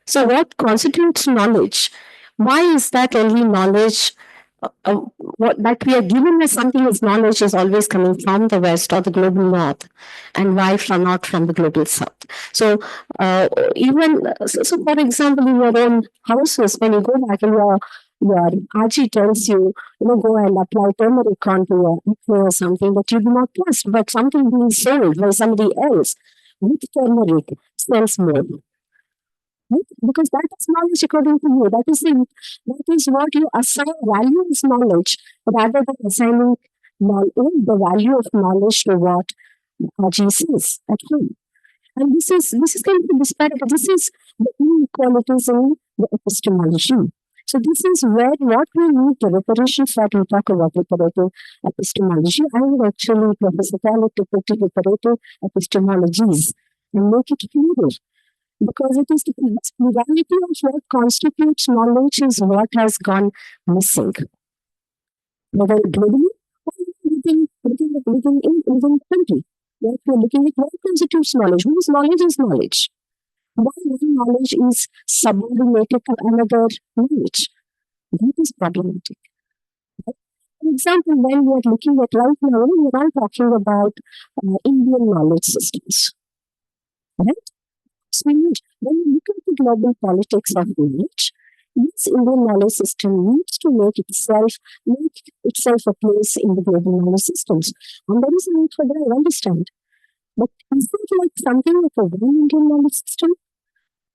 So what constitutes knowledge? Why is that only knowledge what that we are given as something as knowledge is always coming from the West or the global North, and why not from the global South? So so for example, in your own houses, when you go back and your Aji tells you, go and apply turmeric onto your acne or something that you do not trust, but something being sold by somebody else with turmeric sells more. Right? Because that is knowledge according to you. That is what you assign value as knowledge, rather than assigning the value of knowledge to what Aji says at home. And this is kind of a disparity. This is the inequalities in the epistemology. So this is what we need, the reparations that we talk about, reparative epistemology. I would actually, Professor Khaled, to put reparative epistemologies and make it clearer. Because it is the plurality of what constitutes knowledge is what has gone missing. Whether globally or within the country. What we're looking at, what constitutes knowledge? Whose knowledge is knowledge? Why one knowledge is subordinated to another knowledge? That is problematic. For example, when we are looking at right now, we are all talking about Indian knowledge systems. Right? So when you look at the global politics of knowledge, this Indian knowledge system needs to make itself a place in the global knowledge systems. And there is a need for that, I understand. But is it like something like a one Indian knowledge system?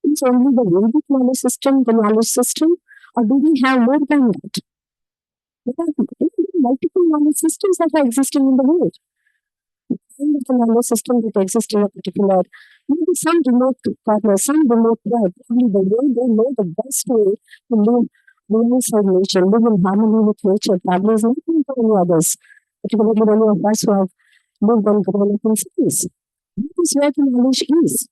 Is only the Vedic knowledge system the knowledge system? Or do we have more than that? There are multiple knowledge systems that are existing in the world. The kind of knowledge system that exists in a particular, maybe some remote corner, some remote tribe, probably the way they know the best way to live alongside nature, live in harmony with nature, probably is nothing for any others, particularly many of us who have lived and grown up in cities. That is where the knowledge is.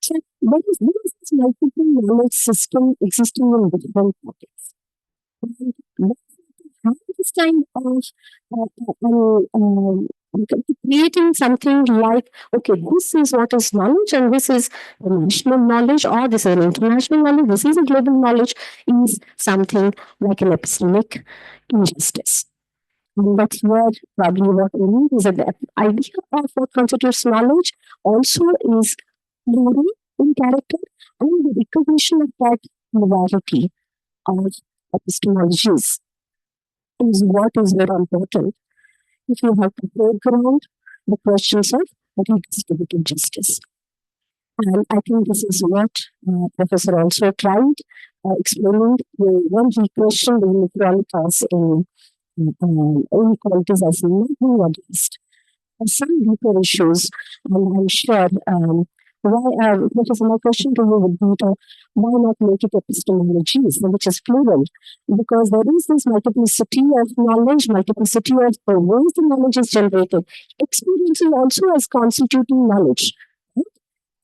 So there is this multiple knowledge system existing in different pockets. And have this kind of creating something like, okay, this is what is knowledge, and this is a national knowledge, or this is an international knowledge, this is a global knowledge, is something like an epistemic injustice. And that's where probably what we need is that the idea of what constitutes knowledge also is plural in character, and the recognition of that plurality of epistemologies is what is very important if you have to foreground the questions of redistributive justice. And I think this is what Professor also tried explaining when he questioned the inequalities in inequalities as nothing against some deeper issues. And I'm sure Professor, my question to you would be why not make it epistemologies, which is plural? Because there is this multiplicity of knowledge, multiplicity of the ways the knowledge is generated. Experiences also as constituting knowledge. Right?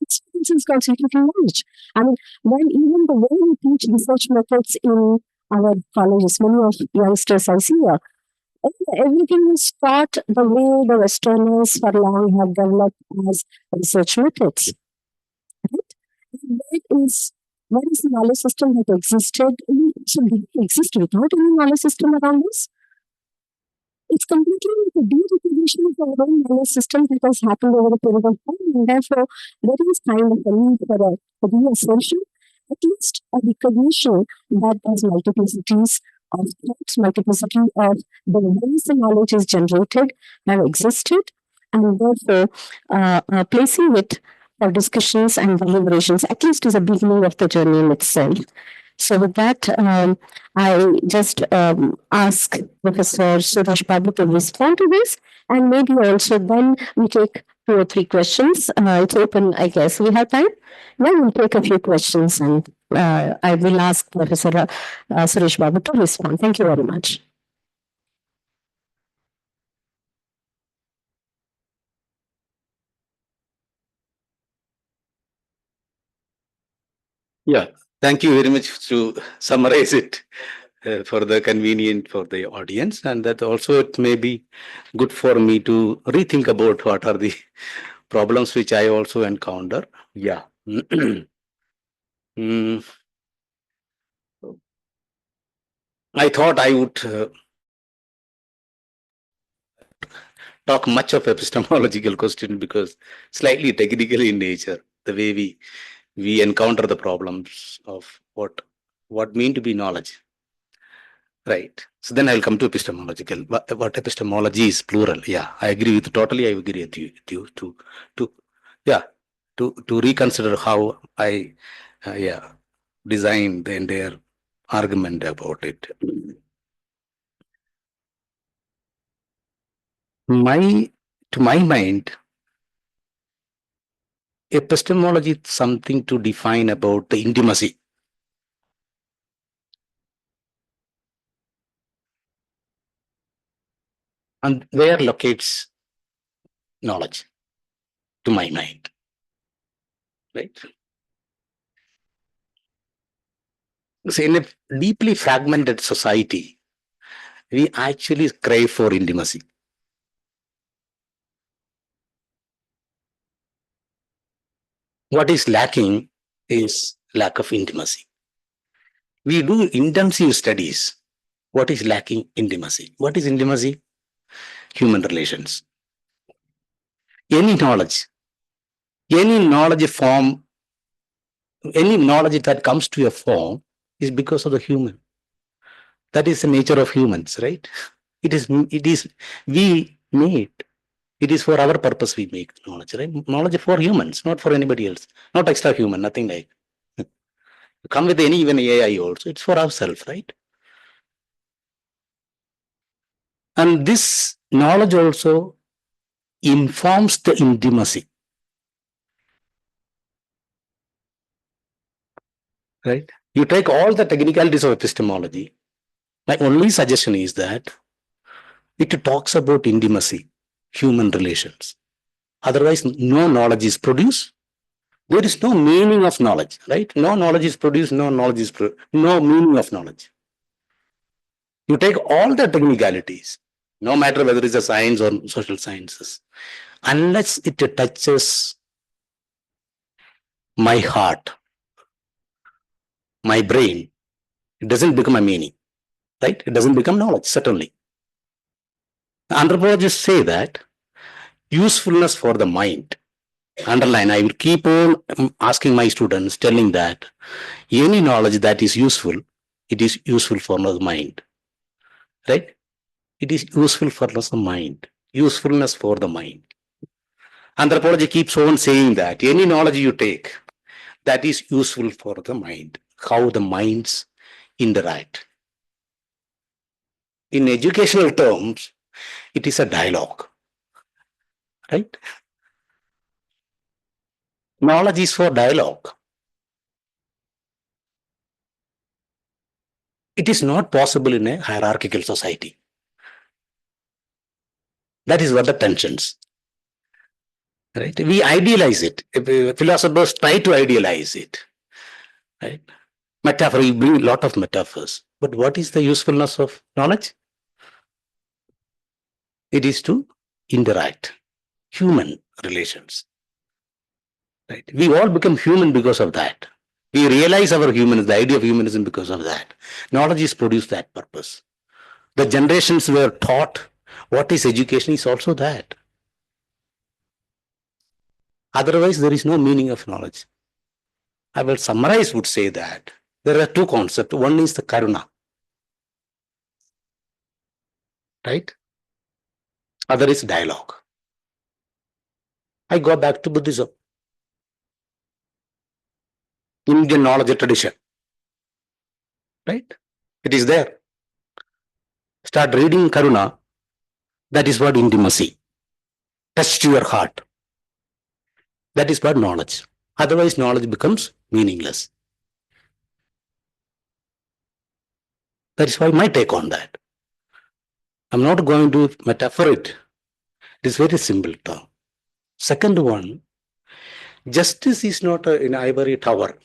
Experiences constituting knowledge. I mean, even the way we teach research methods in our colleges, many of youngsters I see here, everything is taught the way the Westerners for long have developed as research methods. Right? What is the knowledge system that existed? So did it exist without any knowledge system around us? It's completely like a de-recognition of our own knowledge system that has happened over a period of time, and therefore there is kind of a need for a reassertion, at least a recognition that there's multiplicities of thoughts, multiplicity of the ways the knowledge is generated have existed, and therefore placing it for discussions and deliberations, at least is a beginning of the journey in itself. So with that, I just ask Professor Suresh Babu to respond to this, and maybe also then we take 2 or 3 questions. It's open, I guess. We have time? Yeah, we'll take a few questions, and I will ask Professor Suresh Babu to respond. Thank you very much. Yeah, thank you very much to summarize it for the convenient for the audience, and that also it may be good for me to rethink about what are the problems which I also encounter. Yeah. Mm, I thought I would talk much of epistemological question because slightly technical in nature, the way we encounter the problems of what mean to be knowledge. Right. So then I'll come to epistemological. What epistemology is plural. Yeah, I agree with totally. I agree with you to yeah to reconsider how I yeah design the entire argument about it. To my mind, epistemology is something to define about the intimacy. And where locates knowledge, to my mind. Right? So in a deeply fragmented society, we actually crave for intimacy. What is lacking is lack of intimacy. We do intensive studies. What is lacking? Intimacy. What is intimacy? Human relations. Any knowledge form, any knowledge that comes to a form is because of the human. That is the nature of humans, right? It is we made. It is for our purpose we make knowledge, right? Knowledge for humans, not for anybody else, not extra human, nothing like. Come with any even AI also, it's for ourselves, right? And this knowledge also informs the intimacy, right? You take all the technicalities of epistemology. My only suggestion is that it talks about intimacy, human relations. Otherwise, no knowledge is produced. There is no meaning of knowledge, right? No knowledge is produced, no meaning of knowledge. You take all the technicalities, no matter whether it's a science or social sciences, unless it touches my heart, my brain, it doesn't become a meaning, right? It doesn't become knowledge, certainly. Anthropologists say that usefulness for the mind, underline, I will keep on asking my students, telling that any knowledge that is useful, it is useful for the mind, right? It is useful for the mind, usefulness for the mind. Anthropology keeps on saying that any knowledge you take, that is useful for the mind, how the minds interact. In educational terms, it is a dialogue, right? Knowledge is for dialogue. It is not possible in a hierarchical society. That is what the tensions, right? We idealize it. Philosophers try to idealize it, right? Metaphor, we bring a lot of metaphors. But what is the usefulness of knowledge? It is to interact, human relations. Right? We all become human because of that. We realize our humanism, the idea of humanism because of that. Knowledge is produced that purpose. The generations were taught What is education is also that. Otherwise, there is no meaning of knowledge. I will summarize, would say that there are two concepts. One is the karuna, right? Other is dialogue. I go back to Buddhism, Indian knowledge tradition, right? It is there. Start reading karuna. That is what intimacy. Touch to your heart. That is what knowledge. Otherwise, knowledge becomes meaningless. That is why my take on that. I'm not going to metaphor it. It is very simple term. Second one, justice is not an ivory tower.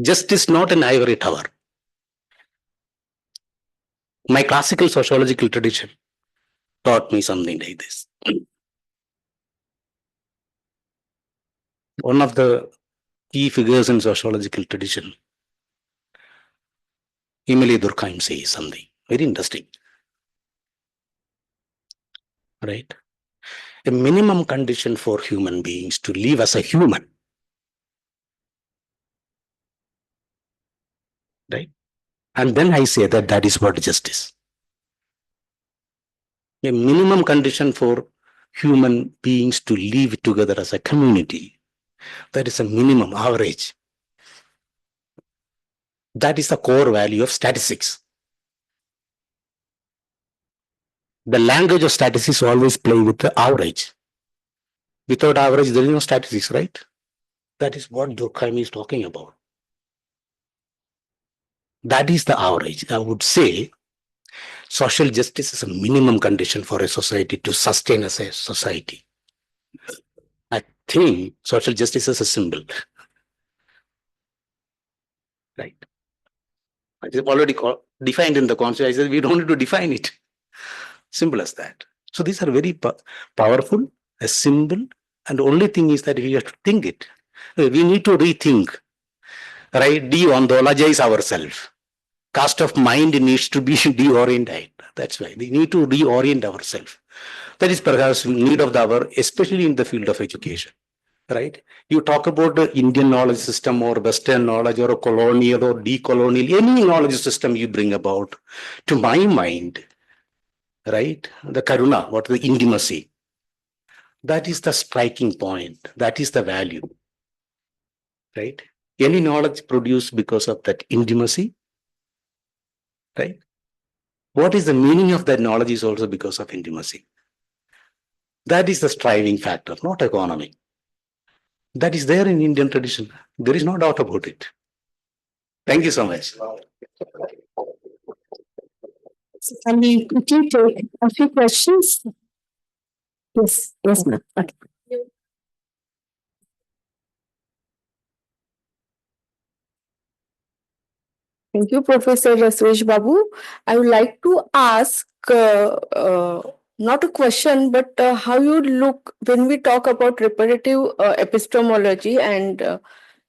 Justice not an ivory tower. My classical sociological tradition taught me something like this. One of the key figures in sociological tradition, Emily Durkheim, says something very interesting. Right? A minimum condition for human beings to live as a human. Right? And then I say that that is what justice. A minimum condition for human beings to live together as a community. That is a minimum average. That is the core value of statistics. The language of statistics always play with the average. Without average, there is no statistics, right? That is what Durkheim is talking about. That is the average. I would say social justice is a minimum condition for a society to sustain as a society. I think social justice is a symbol. Right? It is already defined in the Constitution. We don't need to define it. Simple as that. So these are very powerful, a symbol, and the only thing is that we have to think it. We need to rethink, right? De-ontologize ourselves. Cast of mind needs to be deoriented. That's why we need to reorient ourselves. That is perhaps need of the hour, especially in the field of education. Right? You talk about the Indian knowledge system or Western knowledge or a colonial or decolonial, any knowledge system you bring about, to my mind, right? The karuna, what the intimacy, that is the striking point. That is the value, right? Any knowledge produced because of that intimacy, right? What is the meaning of that knowledge is also because of intimacy. That is the striving factor, not economy. That is there in Indian tradition. There is no doubt about it. Thank you so much. Can we quickly take a few questions? Yes, ma'am. Okay. Thank you, Professor Suresh Babu. I would like to ask not a question, but how you look when we talk about reparative epistemology and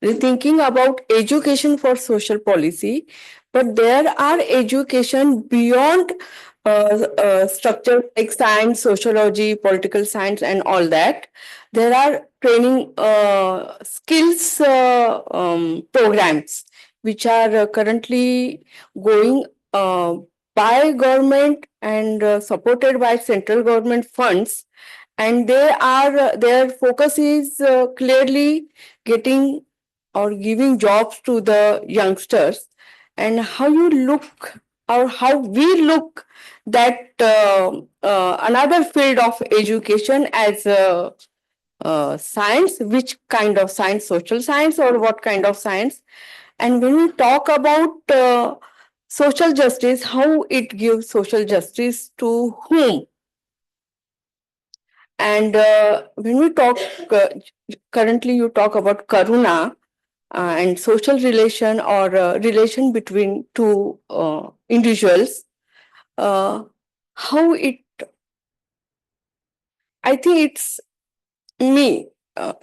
rethinking about education for social policy. But there are education beyond structure like science, sociology, political science, and all that. There are training skills programs which are currently going by government and supported by central government funds, and they are their focus is clearly getting or giving jobs to the youngsters. And how you look or how we look that another field of education as science, which kind of science, social science or what kind of science. And when we talk about social justice, how it gives social justice to whom? And when we talk, currently you talk about karuna and social relation or relation between two individuals, how it, I think it's me.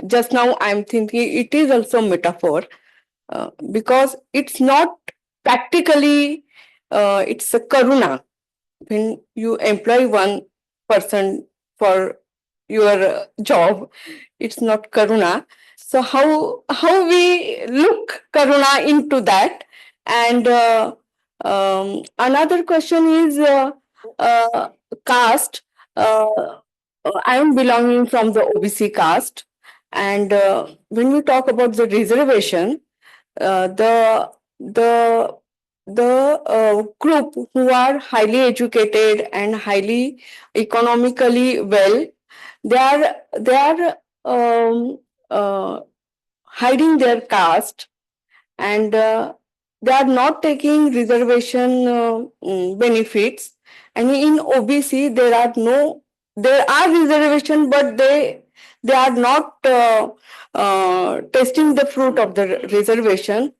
Just now I'm thinking it is also metaphor. because it's not practically, it's a karuna. When you employ one person for your job, it's not karuna. So how we look karuna into that? And another question is uh, caste. I am belonging from the OBC caste, and when we talk about the reservation, the group who are highly educated and highly economically well, they are uh, hiding their caste, and they are not taking reservation benefits. And in OBC there are reservation, but they are not tasting the fruit of the reservation.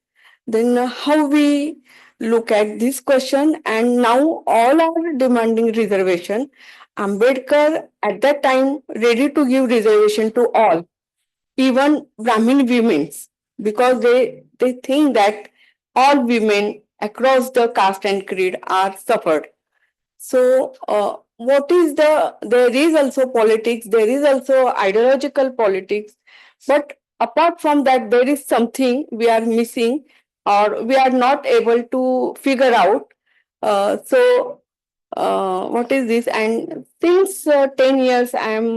Then how we look at this question? And now all are demanding reservation. Ambedkar at that time ready to give reservation to all, even Brahmin women, because they think that all women across the caste and creed are suffered. So what is there is also politics, there is also ideological politics, but apart from that, there is something we are missing or we are not able to figure out. What is this? And since 10 years, I am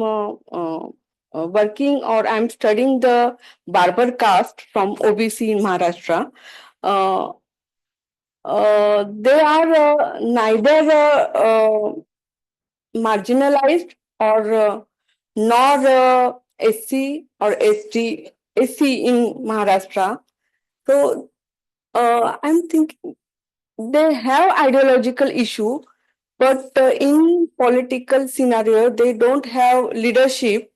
working, or I am studying the barber caste from OBC in Maharashtra. They are neither marginalized or nor SC or ST, SC in Maharashtra. So I'm thinking they have ideological issue, but in political scenario they don't have leadership.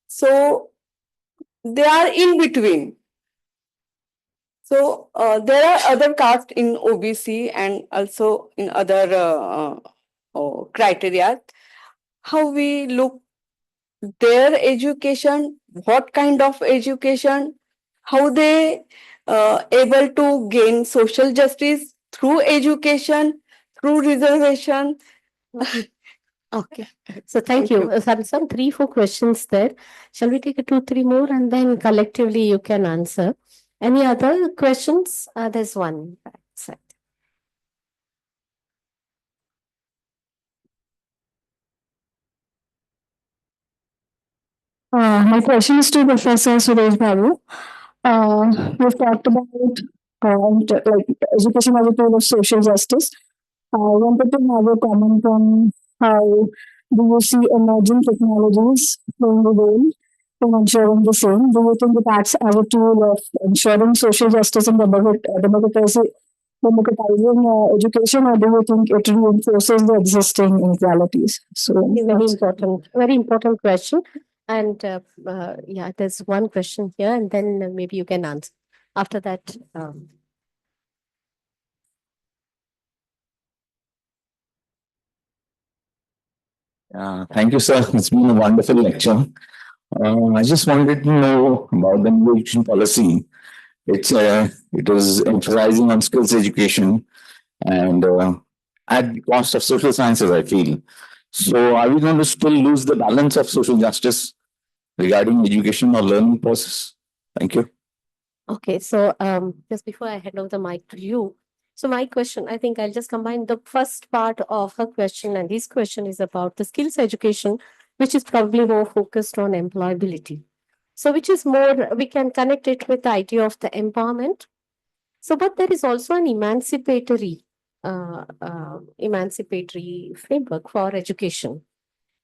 So they are in between. So there are other castes in OBC and also in other criteria. How we look their education, what kind of education, how they able to gain social justice through education, through reservation. Okay. So thank you. Some 3-4 questions there. Shall we take 2-3 more and then collectively you can answer? Any other questions? There's one backside. My question is to Professor Suresh Babu. We've talked about education as a tool of social justice. I wanted to have a comment on how do you see emerging technologies playing a role in ensuring the same? Do you think it acts as a tool of ensuring social justice and democratizing education, or do you think it reinforces the existing inequalities? So, Very important question. And yeah, there's one question here, and then maybe you can answer. After that, Thank you, sir. It's been a wonderful lecture. I just wanted to know about the new education policy. It was emphasizing on skills education and at the cost of social sciences, I feel. So, are we going to still lose the balance of social justice regarding education or learning process? Thank you. okay. So just before I hand over the mic to you, so my question, I think I'll just combine the first part of her question, and this question is about the skills education, which is probably more focused on employability. So which is more, we can connect it with the idea of the empowerment. So, but there is also an emancipatory framework for education,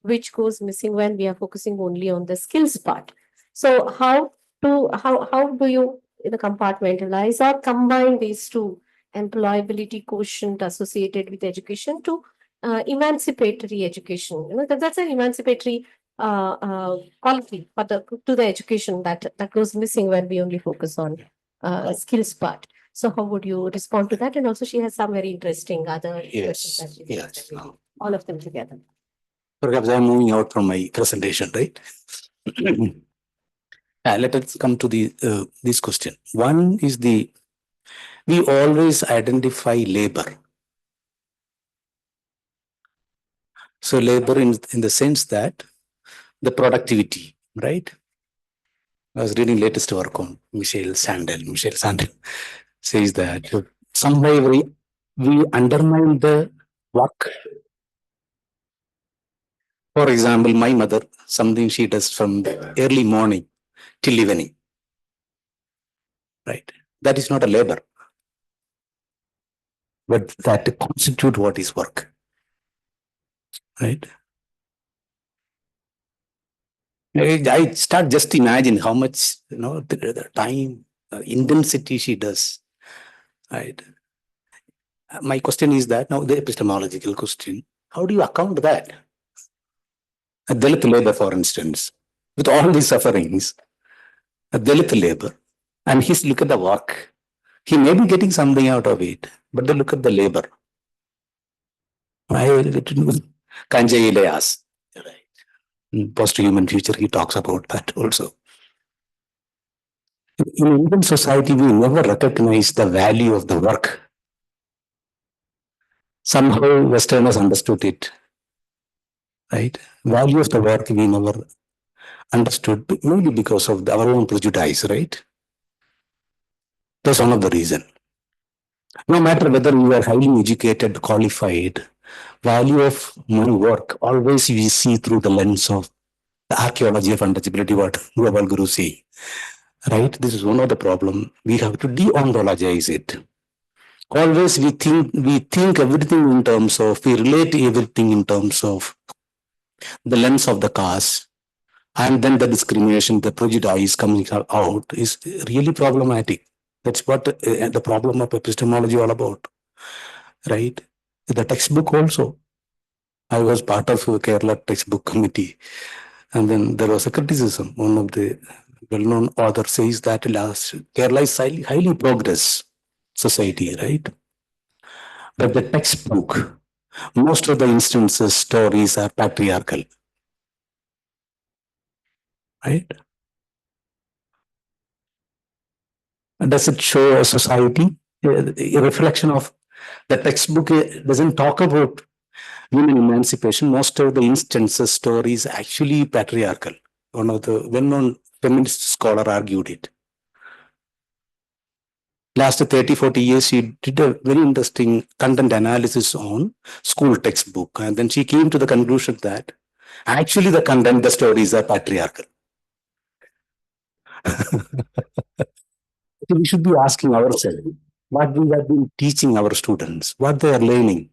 which goes missing when we are focusing only on the skills part. So how do you compartmentalize or combine these two, employability quotient associated with education, to emancipatory education? That's an emancipatory quality for to the education that goes missing when we only focus on skills part. So how would you respond to that? And also she has some very interesting other questions that she Yes. all of them together. Perhaps I'm moving out from my presentation, right? Let us come to this question. One is we always identify labor. So labor in the sense that the productivity, right? I was reading latest work on Michel Sandel. Michel Sandel says that somehow we undermine the work. For example, my mother, something she does from the early morning till evening, right? That is not a labor, but that constitute what is work, right? I start just imagine how much, the time, intensity she does, right? My question is that now the epistemological question, how do you account that? A Dalit labor, for instance, with all these sufferings, a Dalit labor, and he's look at the work. He may be getting something out of it, but then look at the labor. Kanjay Ilayas, right? In Post-Human Future, he talks about that also. In Indian society, we never recognize the value of the work. Somehow Westerners understood it, right? Value of the work we never understood, mainly because of our own prejudice, right? That's one of the reasons. No matter whether you are highly educated, qualified, value of my work always we see through the lens of the archaeology of untouchability, what Gopal Guru say, right? This is one of the problem. We have to de-ontologize it. Always we think everything in terms of, we relate everything in terms of the lens of the caste, and then the discrimination, the prejudice coming out is really problematic. That's what the problem of epistemology all about, right? The textbook also. I was part of a Kerala textbook committee, and then there was a criticism. One of the well-known authors says that Kerala is highly progress society, right? But the textbook, most of the instances, stories are patriarchal, right? Does it show a society? A reflection of the textbook doesn't talk about women emancipation. Most of the instances, stories actually patriarchal. One of the well-known feminist scholar argued it. Last 30, 40 years, she did a very interesting content analysis on school textbook. And then she came to the conclusion that actually the content, the stories are patriarchal. We should be asking ourselves what we have been teaching our students, what they are learning.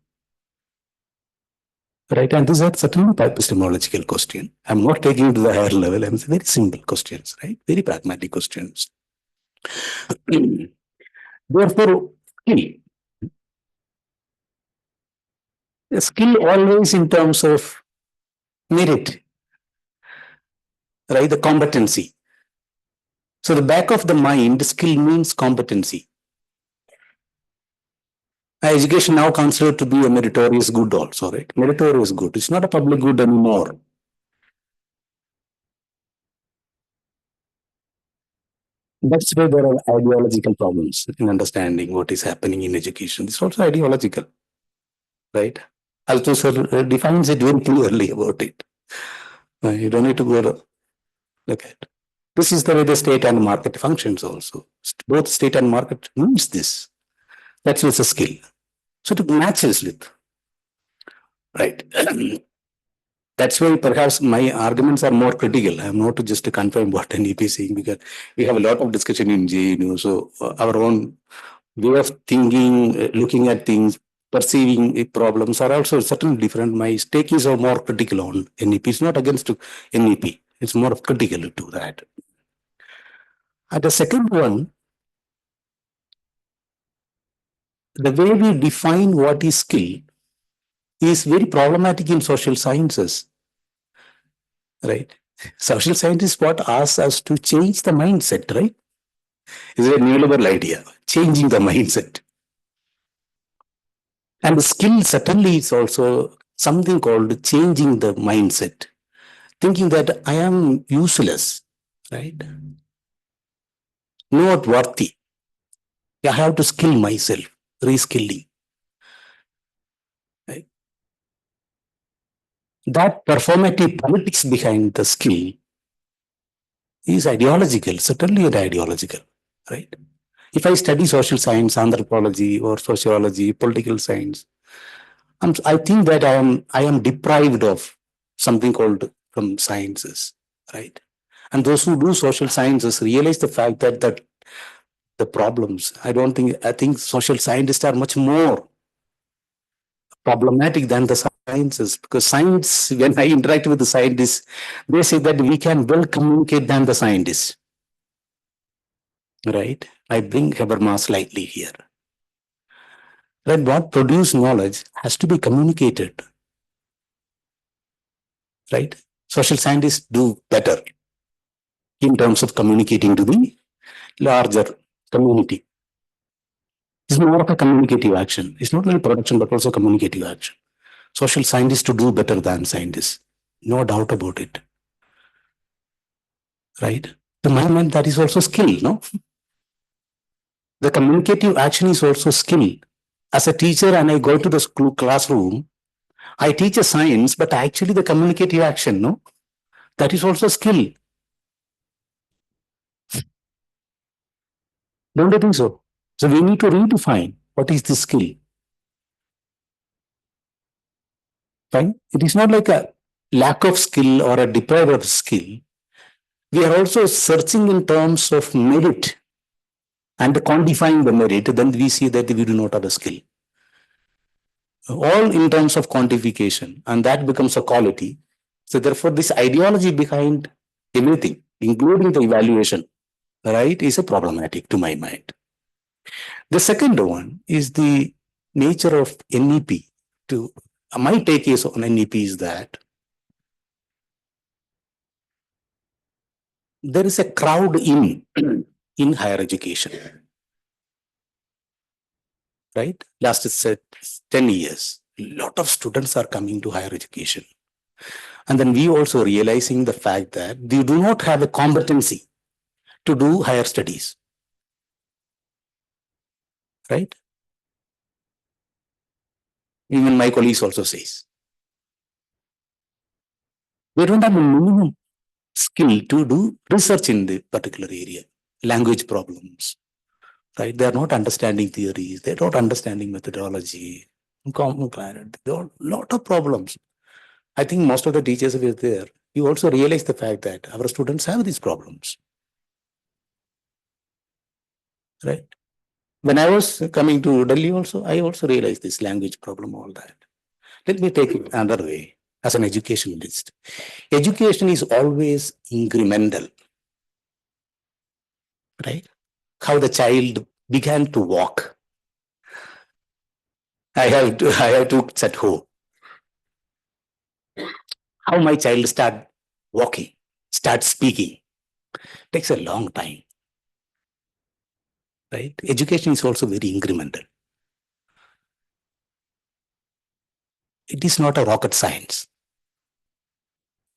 Right, and these are certainly epistemological question. I'm not taking it to the higher level. I'm very simple questions, right? Very pragmatic questions. Therefore, skill always in terms of merit, right? The competency. So the back of the mind, skill means competency. Education now considered to be a meritorious good also, right? Meritorious good. It's not a public good anymore. That's where there are ideological problems in understanding what is happening in education. It's also ideological, right? Althusser defines it very clearly about it. You don't need to go to look at. This is the way the state and market functions also. Both state and market means this. That's what's a skill. So it matches with, right? That's why perhaps my arguments are more critical. I'm not to just to confirm what NEP is saying, because we have a lot of discussion in JNU. So our own way of thinking, looking at things, perceiving problems are also certainly different. My stake is more critical on NEP. It's not against NEP. It's more critical to that. And the second one, the way we define what is skill is very problematic in social sciences, right? Social scientists what asks us to change the mindset, right? Is a neoliberal idea, changing the mindset. And the skill certainly is also something called changing the mindset, thinking that I am useless, right? not worthy. I have to skill myself, reskilling. Right? That performative politics behind the skill is ideological, certainly ideological, right? If I study social science, anthropology, or sociology, political science, I think that I am deprived of something called from sciences, right? And those who do social sciences realize the fact that the problems. I think social scientists are much more problematic than the sciences, because science, when I interact with the scientists, they say that we can well communicate than the scientists. Right? I bring Habermas slightly here. Right? What produce knowledge has to be communicated. Right? Social scientists do better in terms of communicating to the larger community. It's more of a communicative action. It's not only production, but also communicative action. Social scientists to do better than scientists. No doubt about it. Right? The mind, that is also skill, no? The communicative action is also skill. As a teacher, and I go to the school classroom, I teach a science, but actually the communicative action, no? That is also skill. Don't you think so? So we need to redefine what is the skill. Fine? It is not like a lack of skill or a deprivation of skill. We are also searching in terms of merit and quantifying the merit, then we see that we do not have a skill. All in terms of quantification, and that becomes a quality. So therefore, this ideology behind everything, including the evaluation, right, is a problematic to my mind. The second one is the nature of NEP. My take is on NEP is that there is a crowd in higher education. Right? Last 10 years, a lot of students are coming to higher education. And then we also realizing the fact that they do not have a competency to do higher studies. Right? Even my colleagues also says. They don't have a minimum skill to do research in the particular area. Language problems. Right? They are not understanding theories. They're not understanding methodology. Common clarity. There are a lot of problems. I think most of the teachers who are there, you also realize the fact that our students have these problems. Right? When I was coming to Delhi also, I also realized this language problem, all that. Let me take it another way as an educationalist. Education is always incremental. Right? How the child began to walk. I have to set home. How my child start walking, start speaking, takes a long time. Right? Education is also very incremental. It is not a rocket science.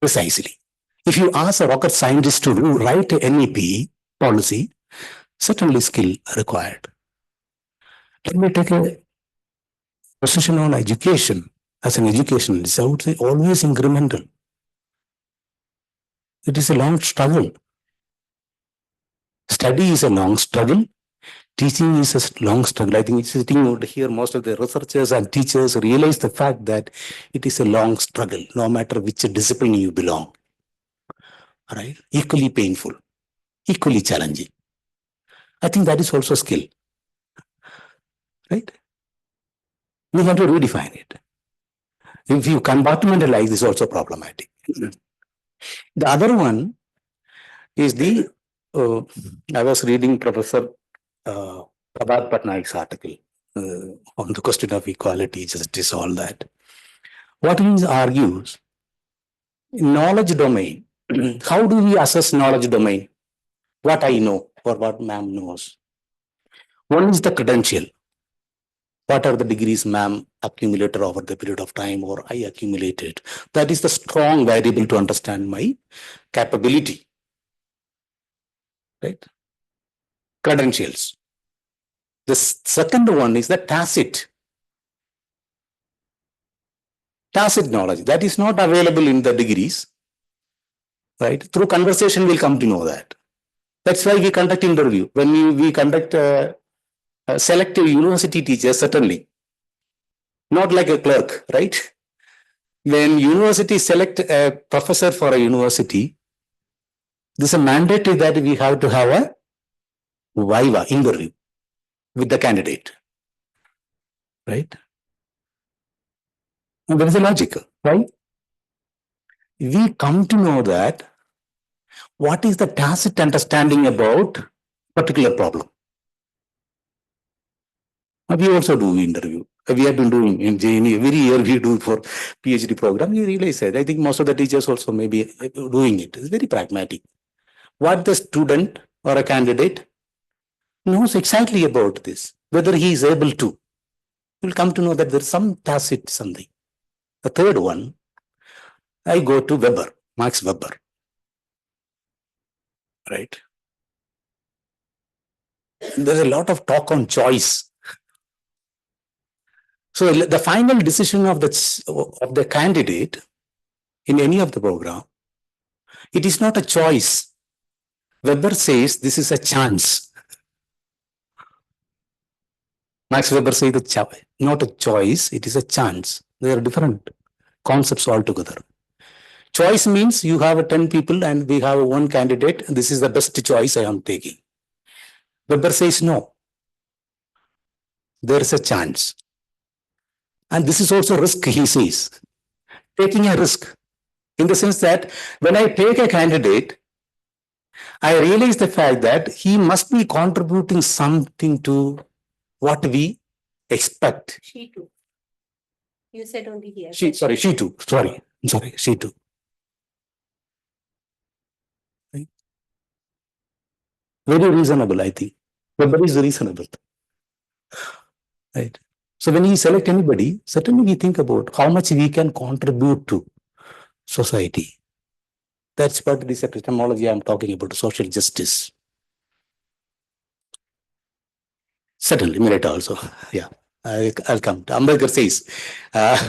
Precisely. If you ask a rocket scientist to write a NEP policy, certainly skill required. Let me take a position on education. As an educationalist, I would say always incremental. It is a long struggle. Study is a long struggle. Teaching is a long struggle. I think sitting over here, most of the researchers and teachers realize the fact that it is a long struggle, no matter which discipline you belong. Right? Equally painful, equally challenging. I think that is also skill. Right? We have to redefine it. If you compartmentalize, this is also problematic. The other one is I was reading Professor Prabhat Patnaik's article on the question of equality, justice, all that. What he argues, knowledge domain, how do we assess knowledge domain? What I know or what ma'am knows. One is the credential. What are the degrees ma'am accumulated over the period of time or I accumulated? That is the strong variable to understand my capability. Right? credentials. The second one is the tacit knowledge that is not available in the degrees, right? Through conversation, we'll come to know that. That's why we conduct interview. When we conduct selective university teachers, certainly. Not like a clerk, right? When university select a professor for a university, this is a mandate that we have to have a viva interview with the candidate, right? And there is a logic, right? We come to know that what is the tacit understanding about particular problem. We also do interview. We have been doing in JNE every year. We do for PhD program. We realize that I think most of the teachers also may be doing it. It's very pragmatic. What the student or a candidate knows exactly about this, whether he is able to. You'll come to know that there's some tacit something. The third one, I go to Weber, Max Weber, right? There's a lot of talk on choice. So the final decision of the candidate in any of the program, it is not a choice. Weber says this is a chance. Max Weber says not a choice, it is a chance. They are different concepts altogether. Choice means you have 10 people and we have one candidate. This is the best choice I am taking. Weber says no. There is a chance. And this is also risk, he says. Taking a risk. In the sense that when I take a candidate, I realize the fact that he must be contributing something to what we expect. She too. You said only here. She too. Sorry, she too. Right? Very reasonable, I think. Weber is reasonable. Right. So when we select anybody, certainly we think about how much we can contribute to society. That's what this epistemology I'm talking about, social justice. Certainly, merit also. Yeah, I'll come. Ambedkar says,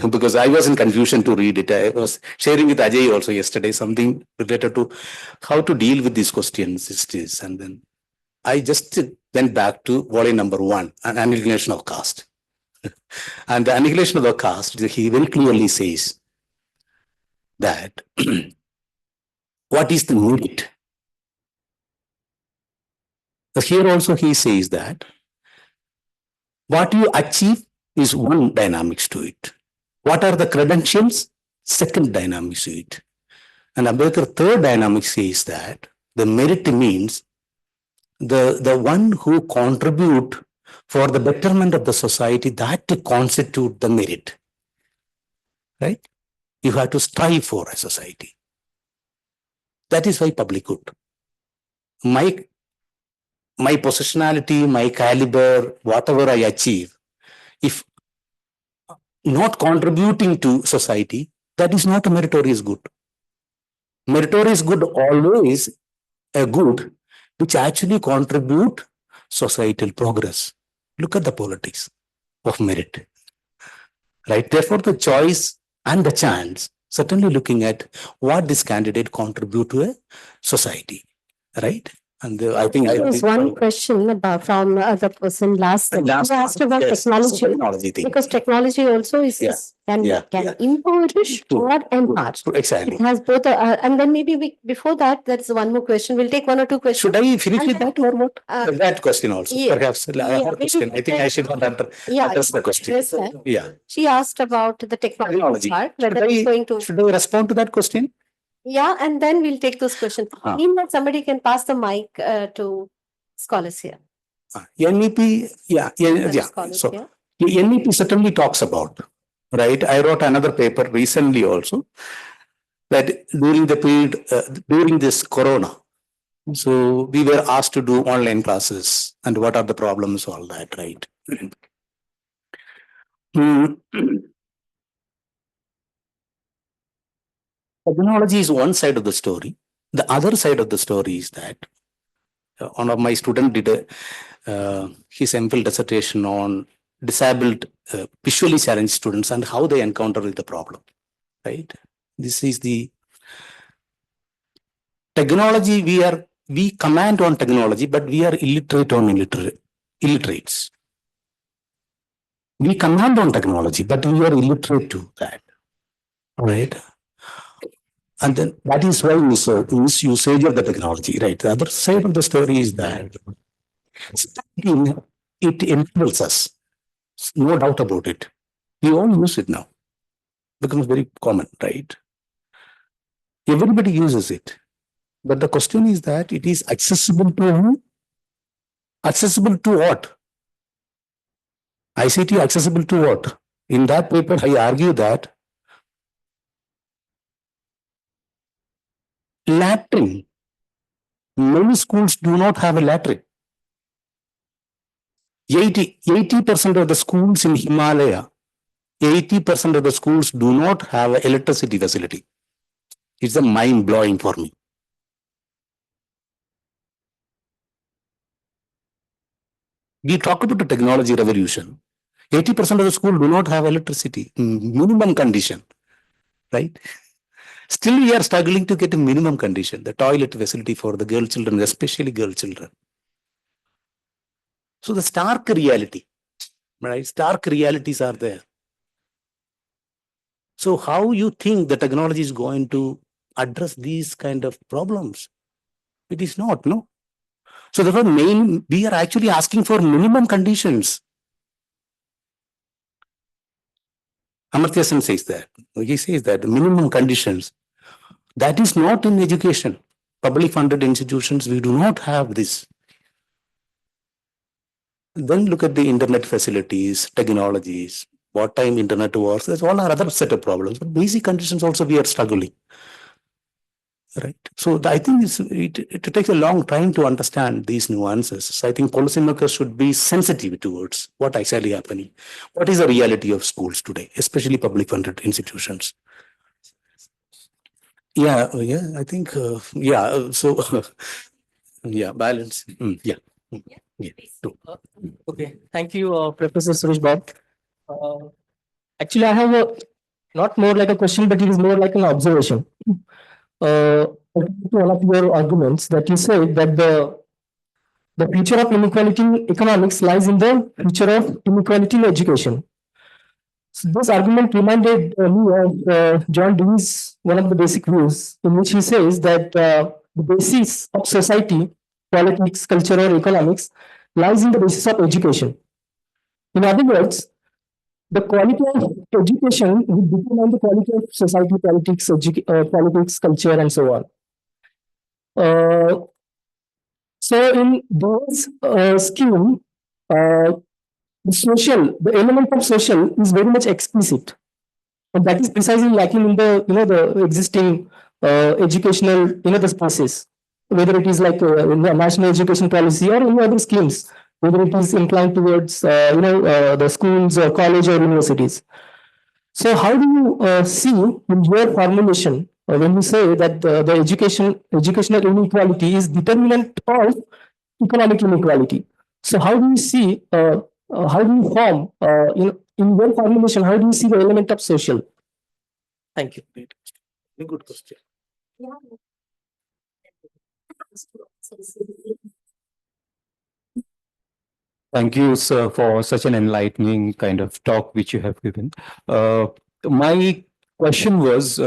because I was in confusion to read it. I was sharing with Ajay also yesterday something related to how to deal with these questions. And then I just went back to volume number 1, an annihilation of caste. And the annihilation of the caste, he very clearly says that what is the merit? So here also he says that what you achieve is one dynamics to it. What are the credentials? Second dynamics to it. And Ambedkar third dynamic says that the merit means the one who contribute for the betterment of the society, that to constitute the merit. Right? You have to strive for a society. That is why public good. My positionality, my caliber, whatever I achieve, if not contributing to society, that is not a meritorious good. Meritorious good always a good which actually contribute societal progress. Look at the politics of merit. Right? Therefore, the choice and the chance, certainly looking at what this candidate contribute to a society. Right? And I think there was one question about from the person last time. He asked about technology. Because technology also is can impoverish or empower. Exactly. It has both. And then maybe before that, there's one more question. We'll take one or two questions. Should I finish with that or what? That question also. Perhaps her question. I think I should not address the question. Yeah. She asked about the technology part. Should I respond to that question? Yeah, and then we'll take those questions. Meanwhile, somebody can pass the mic to scholars here. NEP, So NEP certainly talks about, right? I wrote another paper recently also that during the period, during this corona, so we were asked to do online classes and what are the problems, all that, right? Technology is one side of the story. The other side of the story is that one of my students did his MPhil dissertation on disabled, visually challenged students and how they encounter with the problem, right? This is the technology. We command on technology, but we are illiterate on illiterates. We command on technology, but we are illiterate to that, right? And then that is why we misuse of the technology, right? The other side of the story is that it enables us, no doubt about it. We all use it now. Becomes very common, right? Everybody uses it. But the question is that it is accessible to whom? Accessible to what? ICT accessible to what? In that paper, I argue that latrine. Many schools do not have a latrine. 80% of the schools in Himalaya, 80% of the schools do not have an electricity facility. It's a mind blowing for me. We talk about the technology revolution. 80% of the school do not have electricity, minimum condition, right? Still, we are struggling to get a minimum condition, the toilet facility for the girl children, especially girl children. So the stark reality, right? Stark realities are there. So how you think the technology is going to address these kind of problems? It is not, no? So therefore, we are actually asking for minimum conditions. Amartya Sen says that. He says that the minimum conditions. That is not in education. Public funded institutions, we do not have this. Then look at the internet facilities, technologies, what time internet works. There's all our other set of problems. But basic conditions also we are struggling. Right. So I think it takes a long time to understand these nuances. So I think policymakers should be sensitive towards what actually happening. What is the reality of schools today, especially public funded institutions? Yeah, I think, so, balance. Okay, thank you, Professor Suresh Babu. Actually, I have not more like a question, but it is more like an observation. To one of your arguments that you said that the future of inequality in economics lies in the future of inequality in education. So this argument reminded me of John Dewey's one of the basic views, in which he says that the basis of society, politics, culture, or economics lies in the basis of education. In other words, the quality of education will determine the quality of society, politics, culture, and so on. So in this scheme, the element of social is very much explicit, and that is precisely lacking in the existing educational the spaces, whether it is like in the national education policy or any other schemes, whether it is inclined towards the schools or college or universities. So how do you see in your formulation when you say that the educational inequality is determinant of economic inequality? So how do you see how do you form in your formulation, how do you see the element of social? Thank you. Good question. Thank you, sir, for such an enlightening kind of talk which you have given. My question was,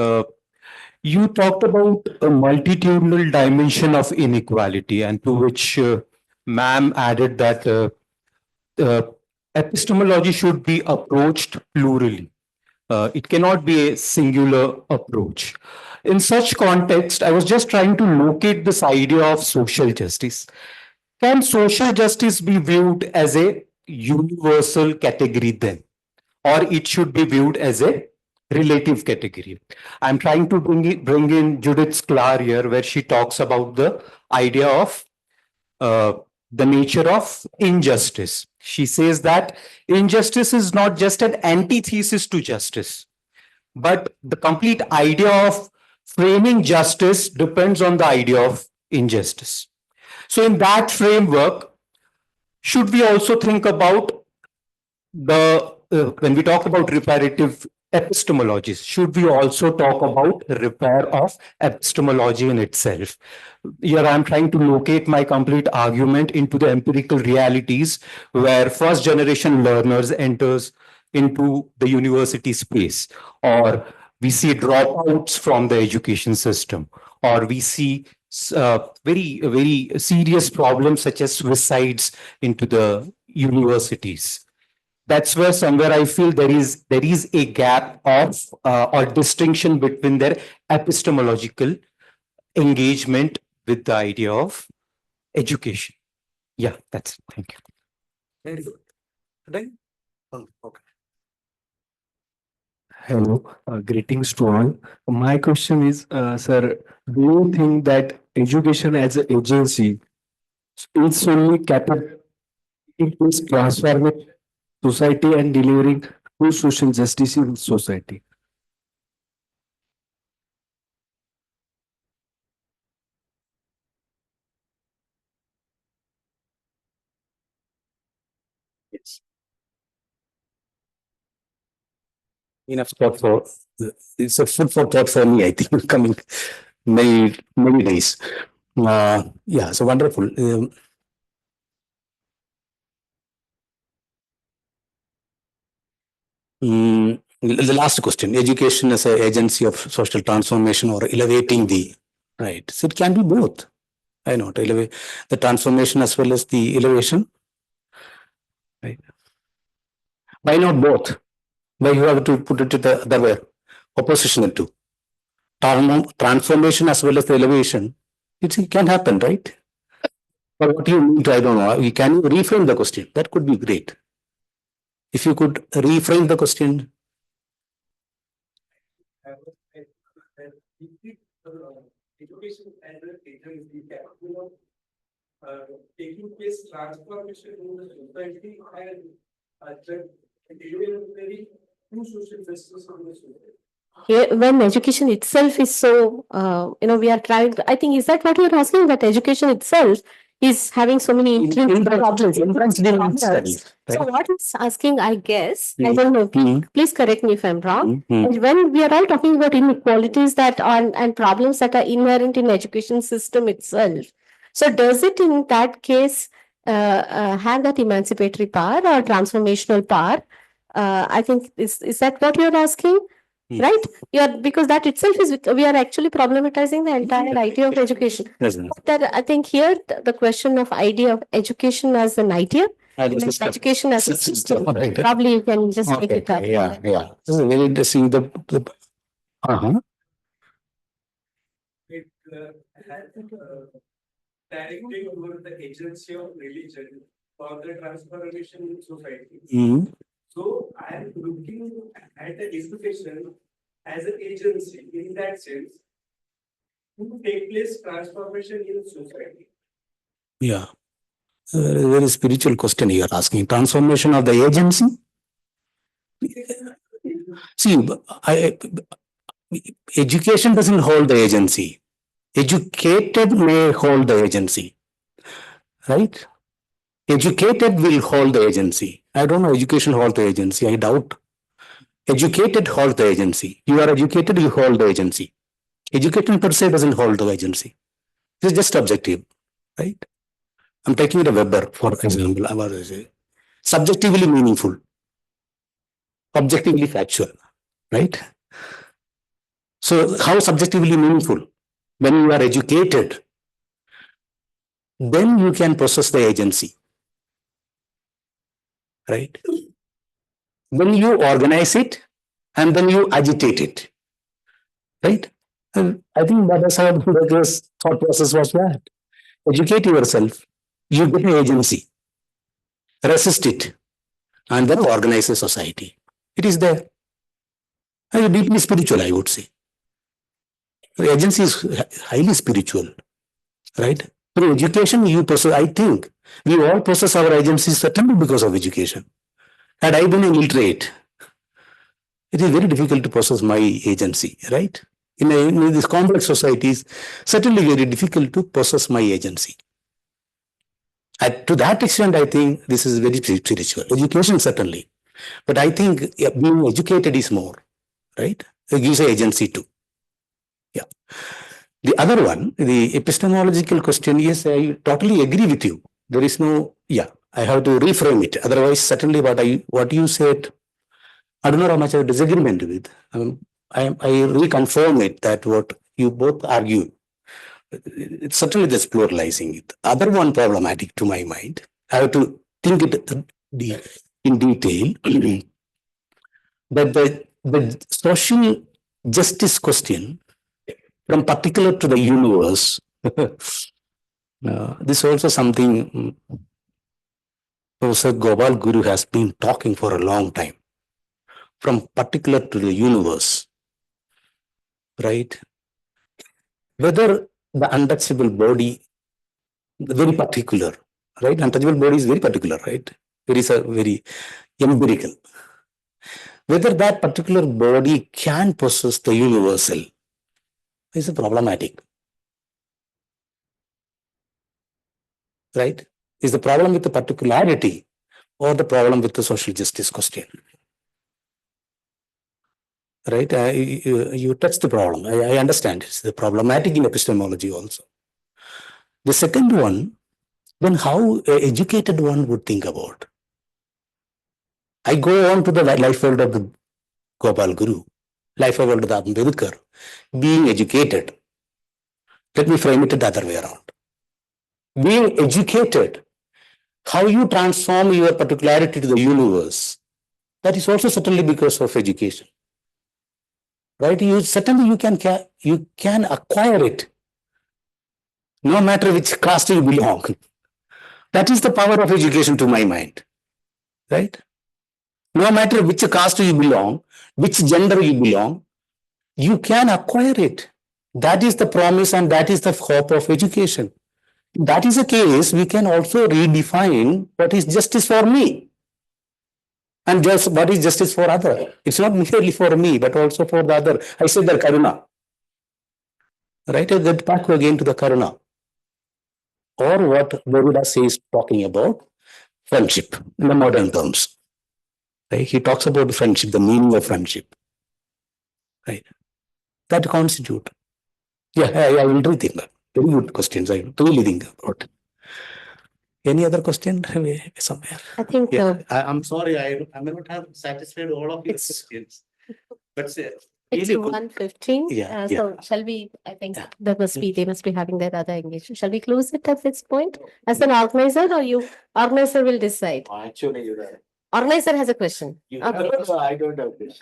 you talked about a multitudinal dimension of inequality, and to which ma'am added that epistemology should be approached plurally. It cannot be a singular approach. In such context, I was just trying to locate this idea of social justice. Can social justice be viewed as a universal category then, or it should be viewed as a relative category? I'm trying to bring in Judith Sklar here, where she talks about the idea of the nature of injustice. She says that injustice is not just an antithesis to justice, but the complete idea of framing justice depends on the idea of injustice. So in that framework, should we also think about when we talk about reparative epistemologies, should we also talk about repair of epistemology in itself? Here I'm trying to locate my complete argument into the empirical realities where first generation learners enters into the university space, or we see dropouts from the education system, or we see very serious problems such as suicides into the universities. That's where somewhere I feel there is a gap of or distinction between their epistemological engagement with the idea of education. Yeah, that's it. Thank you. Very good. Right? Okay. Hello, greetings to all. My question is, sir, do you think that education as an agency is solely capable of transforming society and delivering true social justice in society? Yes. Enough thought for it's a food for thought for me, I think, coming many days. Yeah, so wonderful. The last question: education as an agency of social transformation or elevating the right. So it can be both. I know to elevate the transformation as well as the elevation. Right. Why not both? Why you have to put it to the other way, oppositional to transformation as well as the elevation? It can happen, right? But what you mean to, I don't know. You can reframe the question. That could be great. If you could reframe the question. Education and agency taking place transformation in the society and delivering very true social justice in the society. Yeah, when education itself is so, we are trying. I think is that what you're asking? That education itself is having so many problems. So what is asking, I guess, I don't know. Please correct me if I'm wrong. And when we are all talking about inequalities that are and problems that are inherent in education system itself, so does it in that case have that emancipatory power or transformational power? I think is that what you're asking? Right? Because that itself is, we are actually problematizing the entire idea of education. That I think here the question of idea of education as an idea, education as a system, probably you can just take it up. Yeah. This is very interesting. It directly over the agency of religion for the transformation in society. So I am looking at the education as an agency in that sense to take place transformation in society. Yeah. Very spiritual question you are asking. Transformation of the agency? See, education doesn't hold the agency. Educated may hold the agency. Right? Educated will hold the agency. I don't know, education hold the agency. I doubt. Educated hold the agency. You are educated, you hold the agency. Education per se doesn't hold the agency. It's just objective, right? I'm taking it a Weber, for example. I was say subjectively meaningful, objectively factual, right? So how subjectively meaningful? When you are educated, then you can process the agency. Right? Then you organize it and then you agitate it. Right? And I think Babasaheb's thought process was that. Educate yourself, you get an agency, resist it, and then organize a society. It is there. And deeply spiritual, I would say. The agency is highly spiritual, right? Through education, you process, I think, we all process our agencies certainly because of education. Had I been illiterate, it is very difficult to process my agency, right? In these complex societies, certainly very difficult to process my agency. To that extent, I think this is very spiritual. Education, certainly. But I think being educated is more, right? It gives agency too. Yeah. The other one, the epistemological question, yes, I totally agree with you. There is no, I have to reframe it. Otherwise, certainly what you said, I don't know how much of disagreement with. I reconfirm it that what you both argue, it's certainly that's pluralizing it. Other one problematic to my mind, I have to think it in detail, that the social justice question from particular to the universe, this is also something Professor Gopal Guru has been talking for a long time. From particular to the universe, right? Whether the untouchable body, very particular, right? Untouchable body is very particular, right? It is a very empirical. Whether that particular body can possess the universal is problematic, right? Is the problem with the particularity or the problem with the social justice question? Right? You touch the problem. I understand it's the problematic in epistemology also. The second one, then how an educated one would think about. I go on to the life world of the Gopal Guru, life world of the Ambedkar, being educated. Let me frame it the other way around. Being educated, how you transform your particularity to the universe, that is also certainly because of education. Right? You can acquire it, no matter which caste you belong. That is the power of education to my mind. Right? No matter which caste you belong, which gender you belong, you can acquire it. That is the promise and that is the hope of education. If that is the case, we can also redefine what is justice for me and just what is justice for other. It's not merely for me, but also for the other. I said the karuna. Right? I get back again to the karuna. Or what Derrida says talking about friendship in the modern terms. Right? He talks about friendship, the meaning of friendship. Right? That constitute. I will rethink that. Very good questions. I really think about. Any other question somewhere? I think I'm sorry, I may not have satisfied all of your questions. But it's 1:15. Yeah, So shall we? I think they must be having their other engagement. Shall we close it at this point? As an organizer, or organizer will decide? Actually, you're right. Organizer has a question. I don't have this.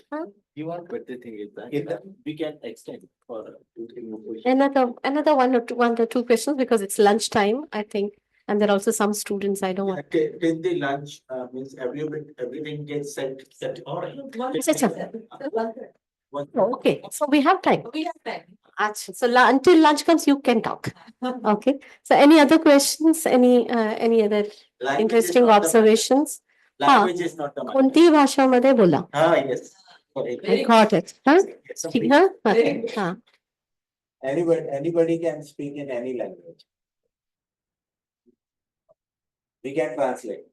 You want, but the thing is that we can extend for 2-3 more questions. Another one or two questions, because it's lunchtime, I think, and there are also some students. I don't want. Till the lunch means everything gets set. Okay, so we have time. So until lunch comes, you can talk. Okay. So any other questions? Any other interesting observations? Language is not the matter. कोणती भाषामध्ये बोला. Yes. I got it. ठीक है? Okay. Anybody can speak in any language. We can translate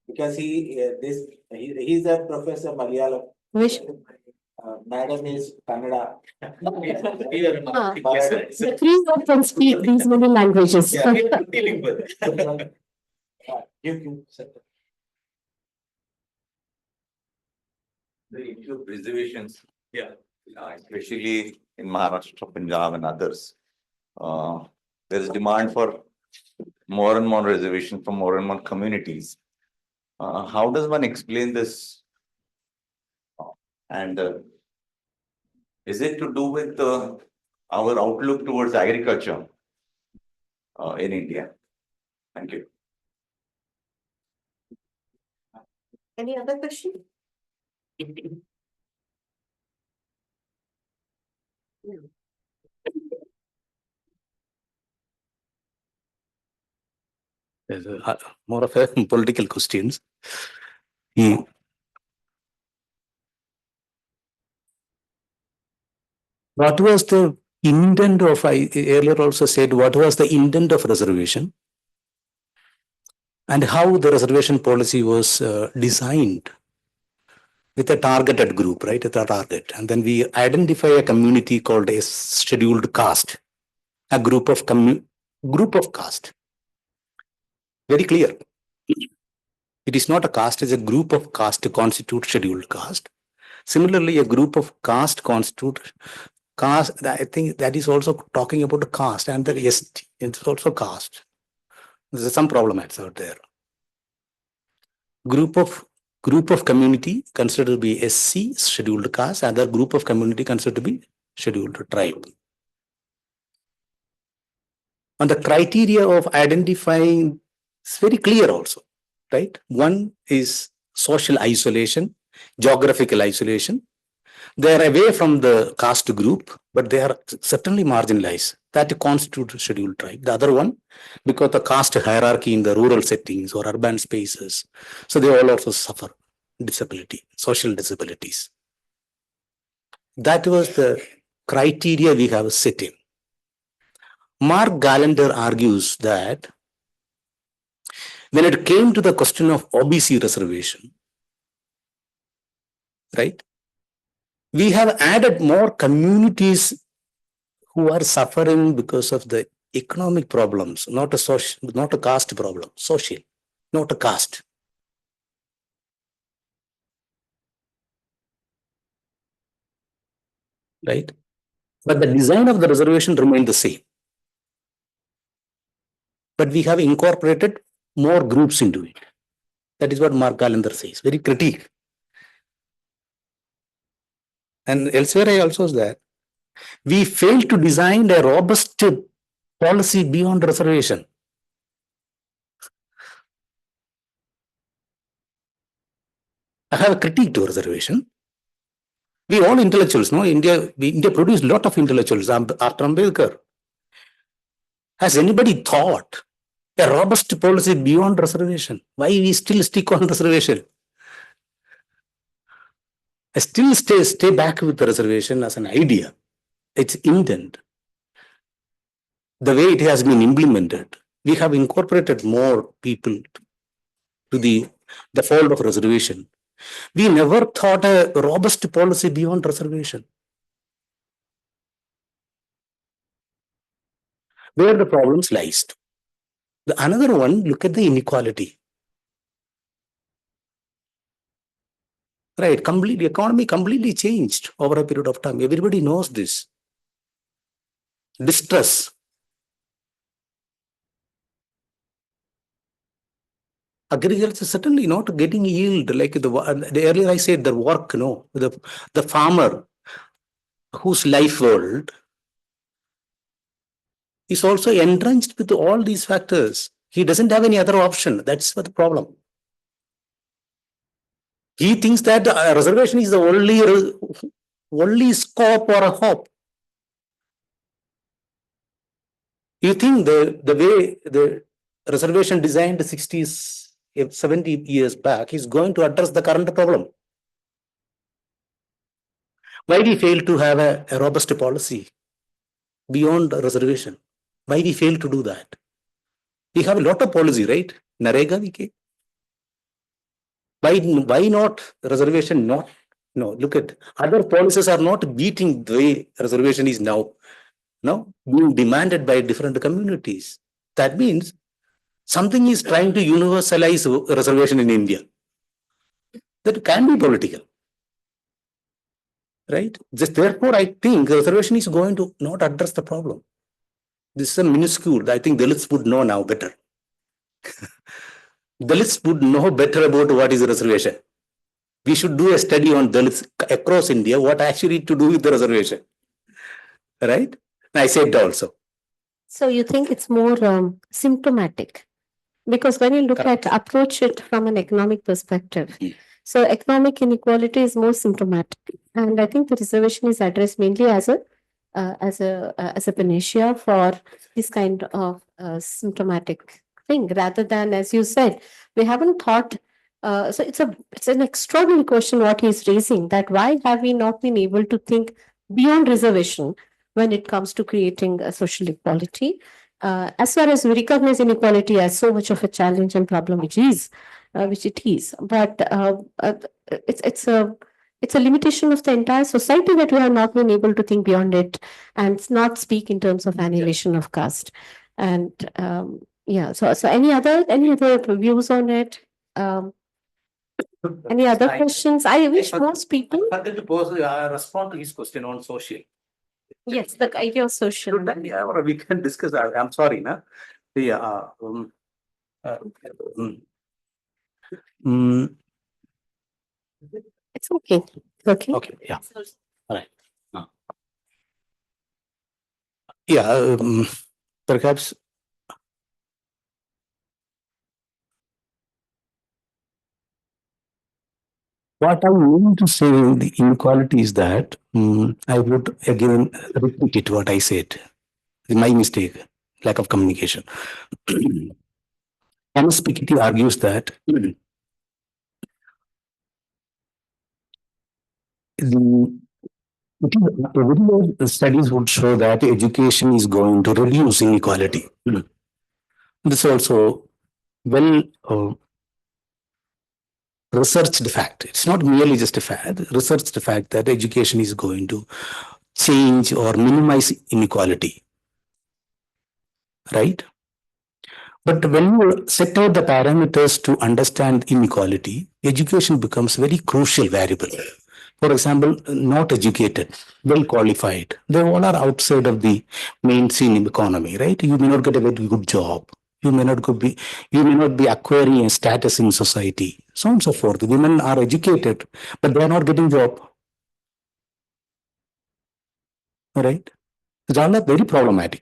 because he's a professor Malayalam. Which? Madam is Kannada. The three can speak these many languages. The issue of reservations, especially in Maharashtra, Punjab, and others, there is demand for more and more reservation from more and more communities. How does one explain this? And is it to do with our outlook towards agriculture in India? Thank you. Any other question? There's more of a political questions. What was the intent of, I earlier also said, what was the intent of reservation? and how the reservation policy was designed with a targeted group, right? With a target. And then we identify a community called a scheduled caste, a group of caste. Very clear. It is not a caste, it's a group of caste to constitute scheduled caste. Similarly, a group of caste constitute caste. I think that is also talking about a caste, and the yes, it's also caste. There's some problem out there. Group of community considered to be SC, scheduled caste, other group of community considered to be scheduled tribe. And the criteria of identifying is very clear also, right? One is social isolation, geographical isolation. They are away from the caste group, but they are certainly marginalized. That constitutes scheduled tribe. The other one, because the caste hierarchy in the rural settings or urban spaces, so they all also suffer disability, social disabilities. That was the criteria we have set in. Mark Gallagher argues that when it came to the question of OBC reservation, right, we have added more communities who are suffering because of the economic problems, not a social, not a caste problem, social, not a caste. Right? But the design of the reservation remained the same. But we have incorporated more groups into it. That is what Mark Gallagher says, very critique. And elsewhere I also said that we failed to design a robust policy beyond reservation. I have a critique to reservation. We all intellectuals, no? India produced a lot of intellectuals. Dr. Ambedkar. Has anybody thought a robust policy beyond reservation? Why we still stick on reservation? I still stay back with the reservation as an idea. Its intent, the way it has been implemented, we have incorporated more people to the fold of reservation. We never thought a robust policy beyond reservation. Where the problems lies. The another one, look at the inequality. Right, economy completely changed over a period of time. Everybody knows this. Distress. Agriculture is certainly not getting yield like the earlier I said the work, no, the farmer whose life world is also entrenched with all these factors. He doesn't have any other option. That's what the problem. He thinks that reservation is the only scope or a hope. You think the way the reservation designed 60s, 70 years back is going to address the current problem? Why we fail to have a robust policy beyond reservation? Why we fail to do that? We have a lot of policy, right? Narega we came. Why not reservation? No, look at other policies are not beating the way reservation is now being demanded by different communities. That means something is trying to universalize reservation in India. That can be political. Right? Just therefore, I think reservation is going to not address the problem. This is a minuscule. I think Dalits would know now better. Dalits would know better about what is a reservation. We should do a study on Dalits across India, what actually to do with the reservation. Right? I said also. So you think it's more symptomatic? Because when you look at approach it from an economic perspective, so economic inequality is more symptomatic, and I think the reservation is addressed mainly as a panacea for this kind of symptomatic thing, rather than, as you said, we haven't thought. So it's an extraordinary question what he's raising, that why have we not been able to think beyond reservation when it comes to creating a social equality? as far as we recognize inequality as so much of a challenge and problem, which it is, but it's a limitation of the entire society that we have not been able to think beyond it and not speak in terms of annihilation of caste. And so any other views on it? Any other questions? I wish most people. Forget to pose, respond to his question on social. Yes, the idea of social. Yeah, or we can discuss that. I'm sorry, na. Yeah. It's okay. Okay. Okay. Yeah. All right. Yeah. Perhaps. What I mean to say the inequality is that I would again repeat what I said. My mistake, lack of communication. Thomas Piketty argues that the studies would show that education is going to reduce inequality. This is also well researched fact. It's not merely just a fact. Researched fact that education is going to change or minimize inequality. Right? But when you set out the parameters to understand inequality, education becomes very crucial variable. For example, not educated, well qualified, they all are outside of the mainstream economy, right? You may not get a very good job. You may not be acquiring a status in society, so on and so forth. Women are educated, but they are not getting job. All right? It's all very problematic.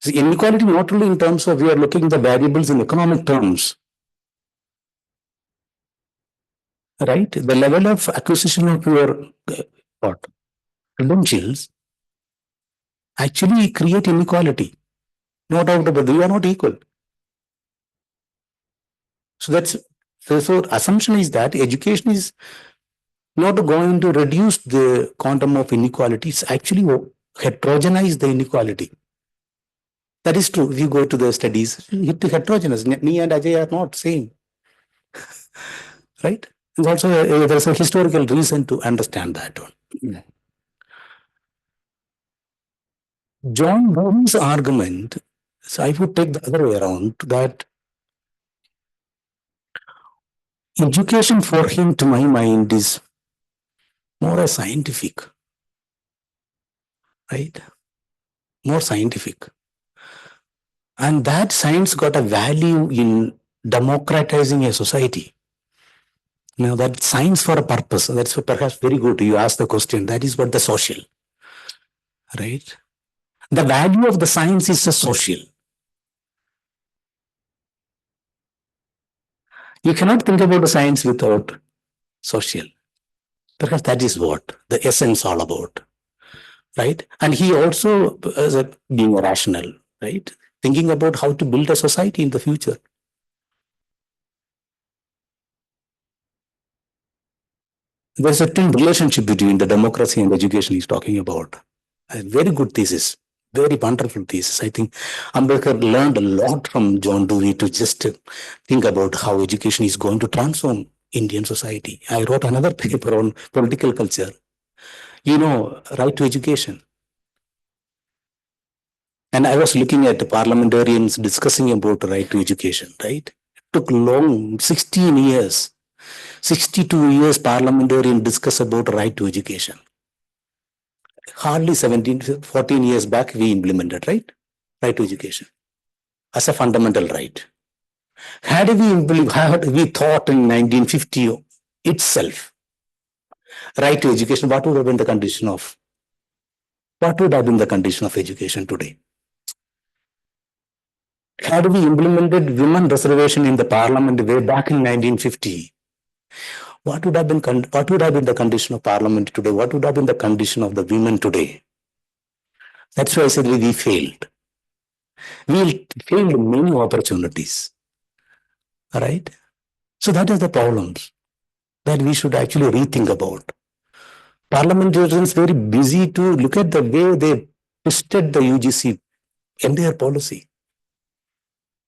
See, inequality not only in terms of we are looking at the variables in economic terms, right? The level of acquisition of your credentials actually create inequality. No doubt about it, we are not equal. So assumption is that education is not going to reduce the quantum of inequality. It's actually heterogenize the inequality. That is true. If you go to the studies, it's heterogeneous. Me and Ajay are not same. Right? And also, there's a historical reason to understand that one. John Dewey's argument, so I would take the other way around, that education for him, to my mind, is more a scientific, right? More scientific. And that science got a value in democratizing a society. Now that science for a purpose, that's perhaps very good. You ask the question, that is what the social, right? The value of the science is the social. You cannot think about the science without social. Perhaps that is what the essence all about, right? And he also, being rational, right? Thinking about how to build a society in the future. There's a thin relationship between the democracy and education he's talking about. A very good thesis, very wonderful thesis. I think Ambedkar learned a lot from John Dewey to just think about how education is going to transform Indian society. I wrote another paper on political culture. Right to education. And I was looking at the parliamentarians discussing about right to education, right? It took long, 16 years. 62 years parliamentarian discuss about right to education. Hardly 14 years back we implemented, right? Right to education as a fundamental right. Had we thought in 1950 itself, right to education, what would have been the condition of education today? Had we implemented women reservation in the parliament way back in 1950, what would have been the condition of parliament today? What would have been the condition of the women today? That's why I said we failed. We failed many opportunities. All right? So that is the problems that we should actually rethink about. Parliamentarians very busy to look at the way they twisted the UGC entire policy.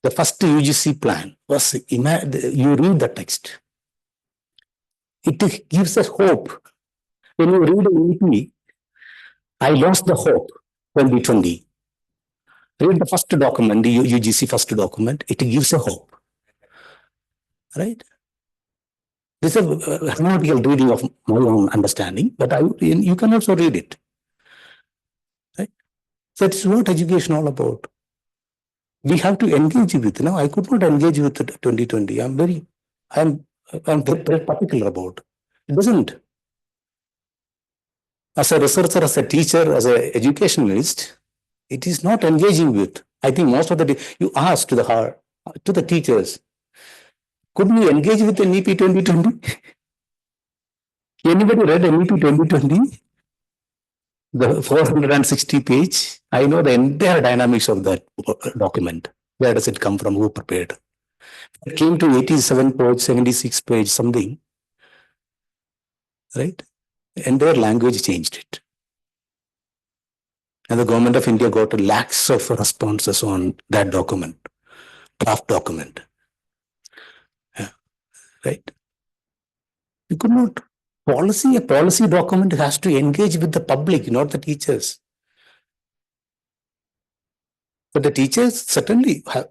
The first UGC plan was, you read the text. It gives us hope. When you read an EP, I lost the hope, 2020. Read the first document, the UGC first document, it gives a hope. Right? This is a hermeneutical reading of my own understanding, but you can also read it. Right? So it's what education all about. We have to engage with. Now, I could not engage with 2020. I'm very particular about. It doesn't. As a researcher, as a teacher, as an educationalist, it is not engaging with. I think most of the you ask to the teachers, could we engage with an EP 2020? Anybody read an EP 2020? The 460 page. I know the entire dynamics of that document. Where does it come from? Who prepared? It came to 87 page, 76 page, something. Right? And their language changed it. And the government of India got lakhs of responses on that document, draft document. Yeah. Right? You could not. A policy document has to engage with the public, not the teachers. But the teachers certainly have,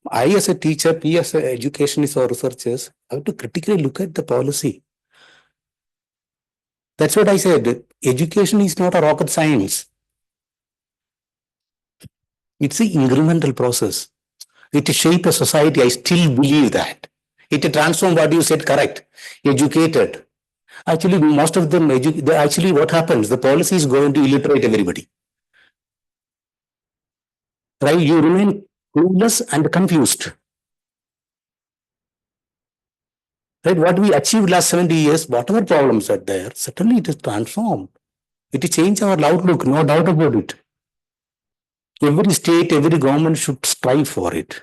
I as a teacher, we as an educationist or researchers have to critically look at the policy. That's what I said. Education is not a rocket science. It's an incremental process. It shapes a society. I still believe that. It transforms what you said, correct. Educated. Actually, most of them, actually what happens, the policy is going to illiterate everybody. Right? You remain clueless and confused. Right? What we achieved last 70 years, whatever problems are there, certainly it is transformed. It will change our outlook, no doubt about it. Every state, every government should strive for it.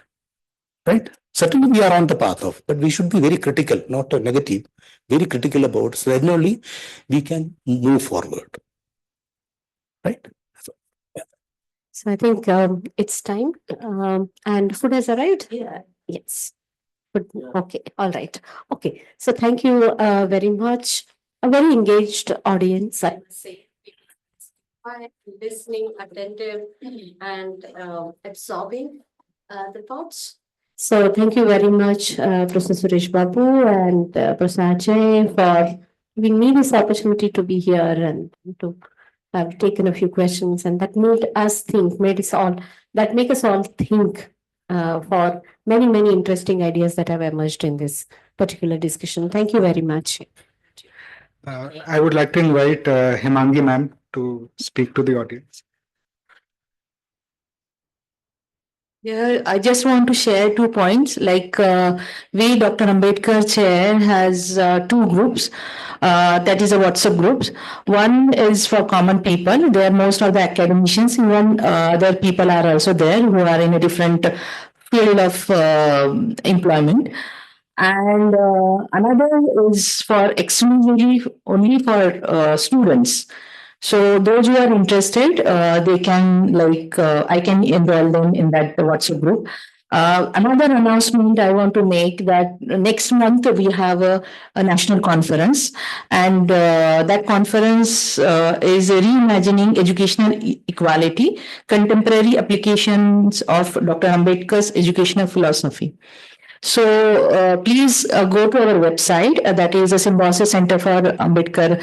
Right? Certainly we are on the path of, but we should be very critical, not negative, very critical about, so then only we can move forward. Right? So I think it's time. And food has arrived? Yeah. Yes. Okay. All right. Okay. So thank you very much. A very engaged audience, I must say. Listening, attentive, and absorbing the thoughts. So thank you very much, Professor Suresh Babu and Professor Ajay, for giving me this opportunity to be here and to have taken a few questions, and that made us think, make us all think for many interesting ideas that have emerged in this particular discussion. Thank you very much. I would like to invite Himangi ma'am to speak to the audience. Yeah, I just want to share 2 points. Like we, Dr. Ambedkar Chair has 2 groups. That is a WhatsApp groups. One is for common people. There most of the academicians, even other people are also there who are in a different field of employment. And another is for exclusively only for students. So those who are interested, they can I can enroll them in that WhatsApp group. Another announcement I want to make that next month we have a national conference, and that conference is reimagining educational equality, contemporary applications of Dr. Ambedkar's educational philosophy. So please go to our website, that is the Symbiosis Centre for Ambedkar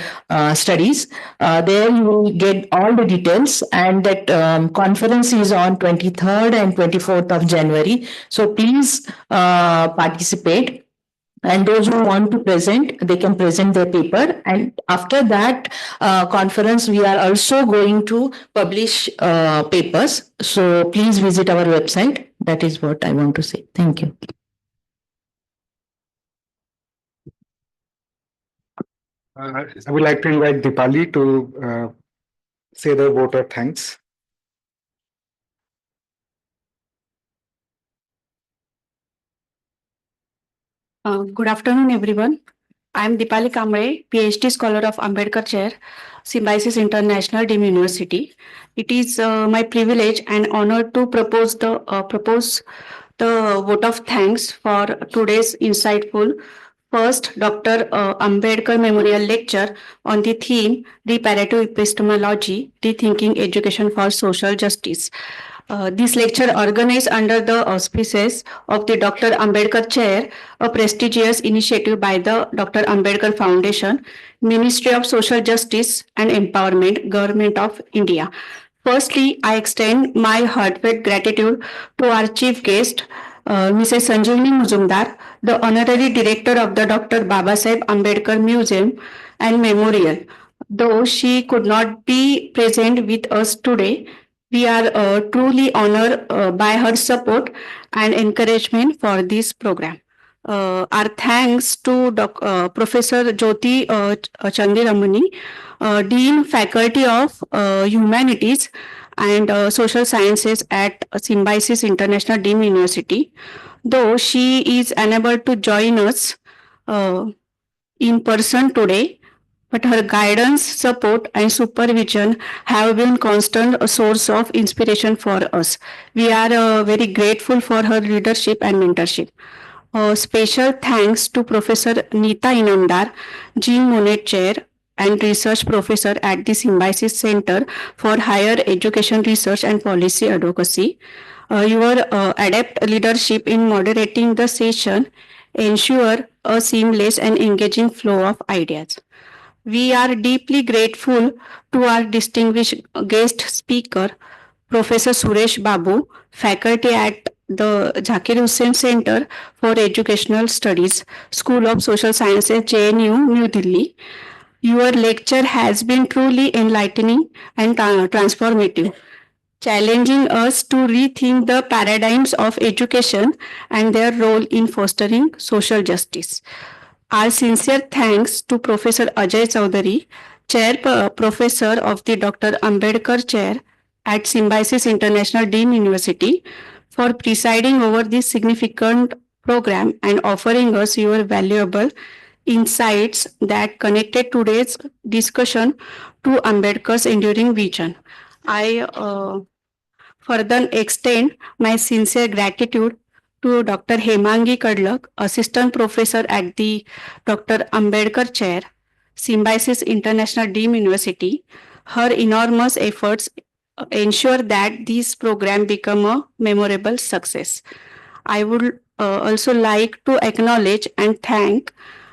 Studies. There you will get all the details, and that conference is on 23rd and 24th of January. So please participate. And those who want to present, they can present their paper. And after that conference, we are also going to publish papers. So please visit our website. That is what I want to say. Thank you. I would like to invite Dipali to say the vote of thanks. Good afternoon, everyone. I am Dipali Kamre, PhD scholar of Ambedkar Chair. Symbiosis International, Dean University. It is my privilege and honor to propose the vote of thanks for today's insightful first Dr. Ambedkar Memorial Lecture on the theme Reparative Epistemology, Rethinking Education for Social Justice. This lecture organized under the auspices of the Dr. Ambedkar Chair, a prestigious initiative by the Dr. Ambedkar Foundation, Ministry of Social Justice and Empowerment, Government of India. Firstly, I extend my heartfelt gratitude to our chief guest, Mrs. Sanjeevani Muzumdar, the Honorary Director of the Dr. Babasaheb Ambedkar Museum and Memorial. Though she could not be present with us today, we are truly honored by her support and encouragement for this program. Our thanks to Professor Jyoti Chandiramani, Dean Faculty of Humanities and Social Sciences at Symbiosis International, Dean University. Though she is unable to join us in person today, but her guidance, support, and supervision have been constant a source of inspiration for us. We are very grateful for her leadership and mentorship. Special thanks to Professor Neeta Inamdar, Jean Monnet Chair and Research Professor at the Symbiosis Centre for Higher Education Research and Policy Advocacy. Your adept leadership in moderating the session ensure a seamless and engaging flow of ideas. We are deeply grateful to our distinguished guest speaker, Professor Suresh Babu, faculty at the Zakir Husain Centre for Educational Studies, School of Social Sciences, JNU, New Delhi. Your lecture has been truly enlightening and transformative, challenging us to rethink the paradigms of education and their role in fostering social justice. Our sincere thanks to Professor Ajay Chaudhary, Chair Professor of the Dr. Ambedkar Chair at Symbiosis International, Dean University, for presiding over this significant program and offering us your valuable insights that connected today's discussion to Ambedkar's enduring vision. I further extend my sincere gratitude to Dr. Hemangi Kadlak, Assistant Professor at the Dr. Ambedkar Chair, Symbiosis International, Dean University. Her enormous efforts ensure that this program become a memorable success. I would also like to acknowledge and thank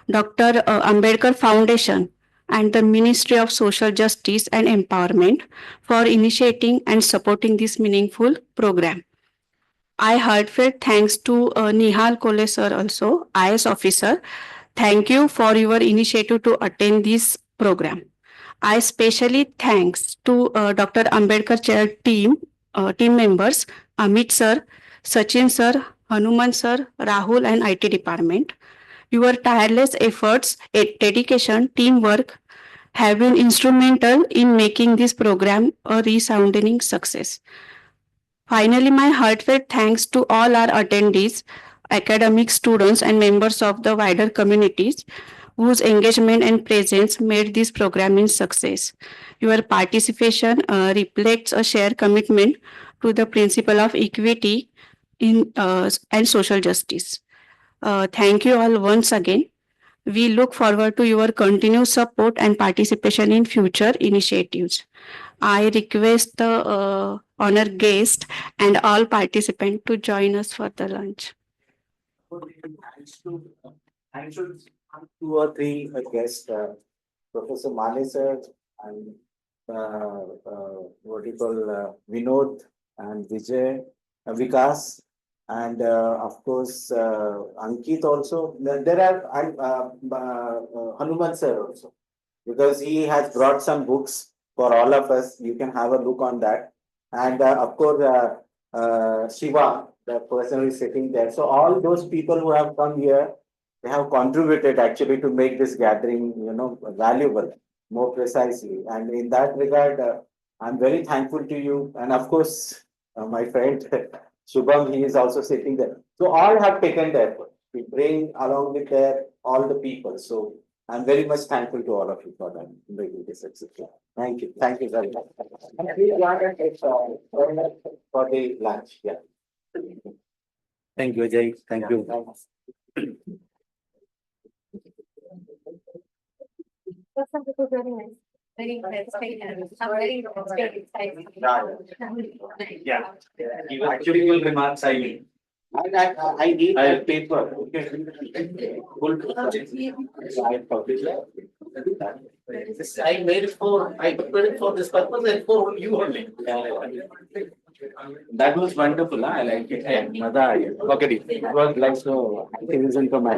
Dr. Ambedkar Foundation and the Ministry of Social Justice and Empowerment for initiating and supporting this meaningful program. I heartfelt thanks to Nihal Kole sir also, IS officer. Thank you for your initiative to attend this program. I especially thanks to Dr. Ambedkar Chair team members, Amit sir, Sachin sir, Hanuman sir, Rahul and IT department. Your tireless efforts, dedication, teamwork have been instrumental in making this program a resounding success. Finally, my heartfelt thanks to all our attendees, academic students and members of the wider communities whose engagement and presence made this program a success. Your participation reflects a shared commitment to the principle of equity and social justice. Thank you all once again. We look forward to your continued support and participation in future initiatives. I request the honored guest and all participants to join us for the lunch. Thanks to two or three guests, Professor Male sir and what you call Vinod and Vijay, Vikas, and of course Ankit also. There are Hanuman sir also, because he has brought some books for all of us. You can have a look on that. And of course, Shiva, the person who is sitting there. So all those people who have come here, they have contributed actually to make this gathering, valuable, more precisely. And in that regard, I'm very thankful to you. And of course, my friend Shubham, he is also sitting there. So all have taken the effort to bring along with all the people. So I'm very much thankful to all of you for that. Making this successful. Thank you. Thank you very much. And please join us for the lunch. Yeah. Thank you, Ajay. Thank you. Very nice. Very interesting. Very exciting. Yeah. Actually, will remarks I mean. I need a paper. I made it for, I prepared it for this purpose and for you only. That was wonderful. I like it. It was like so activism from my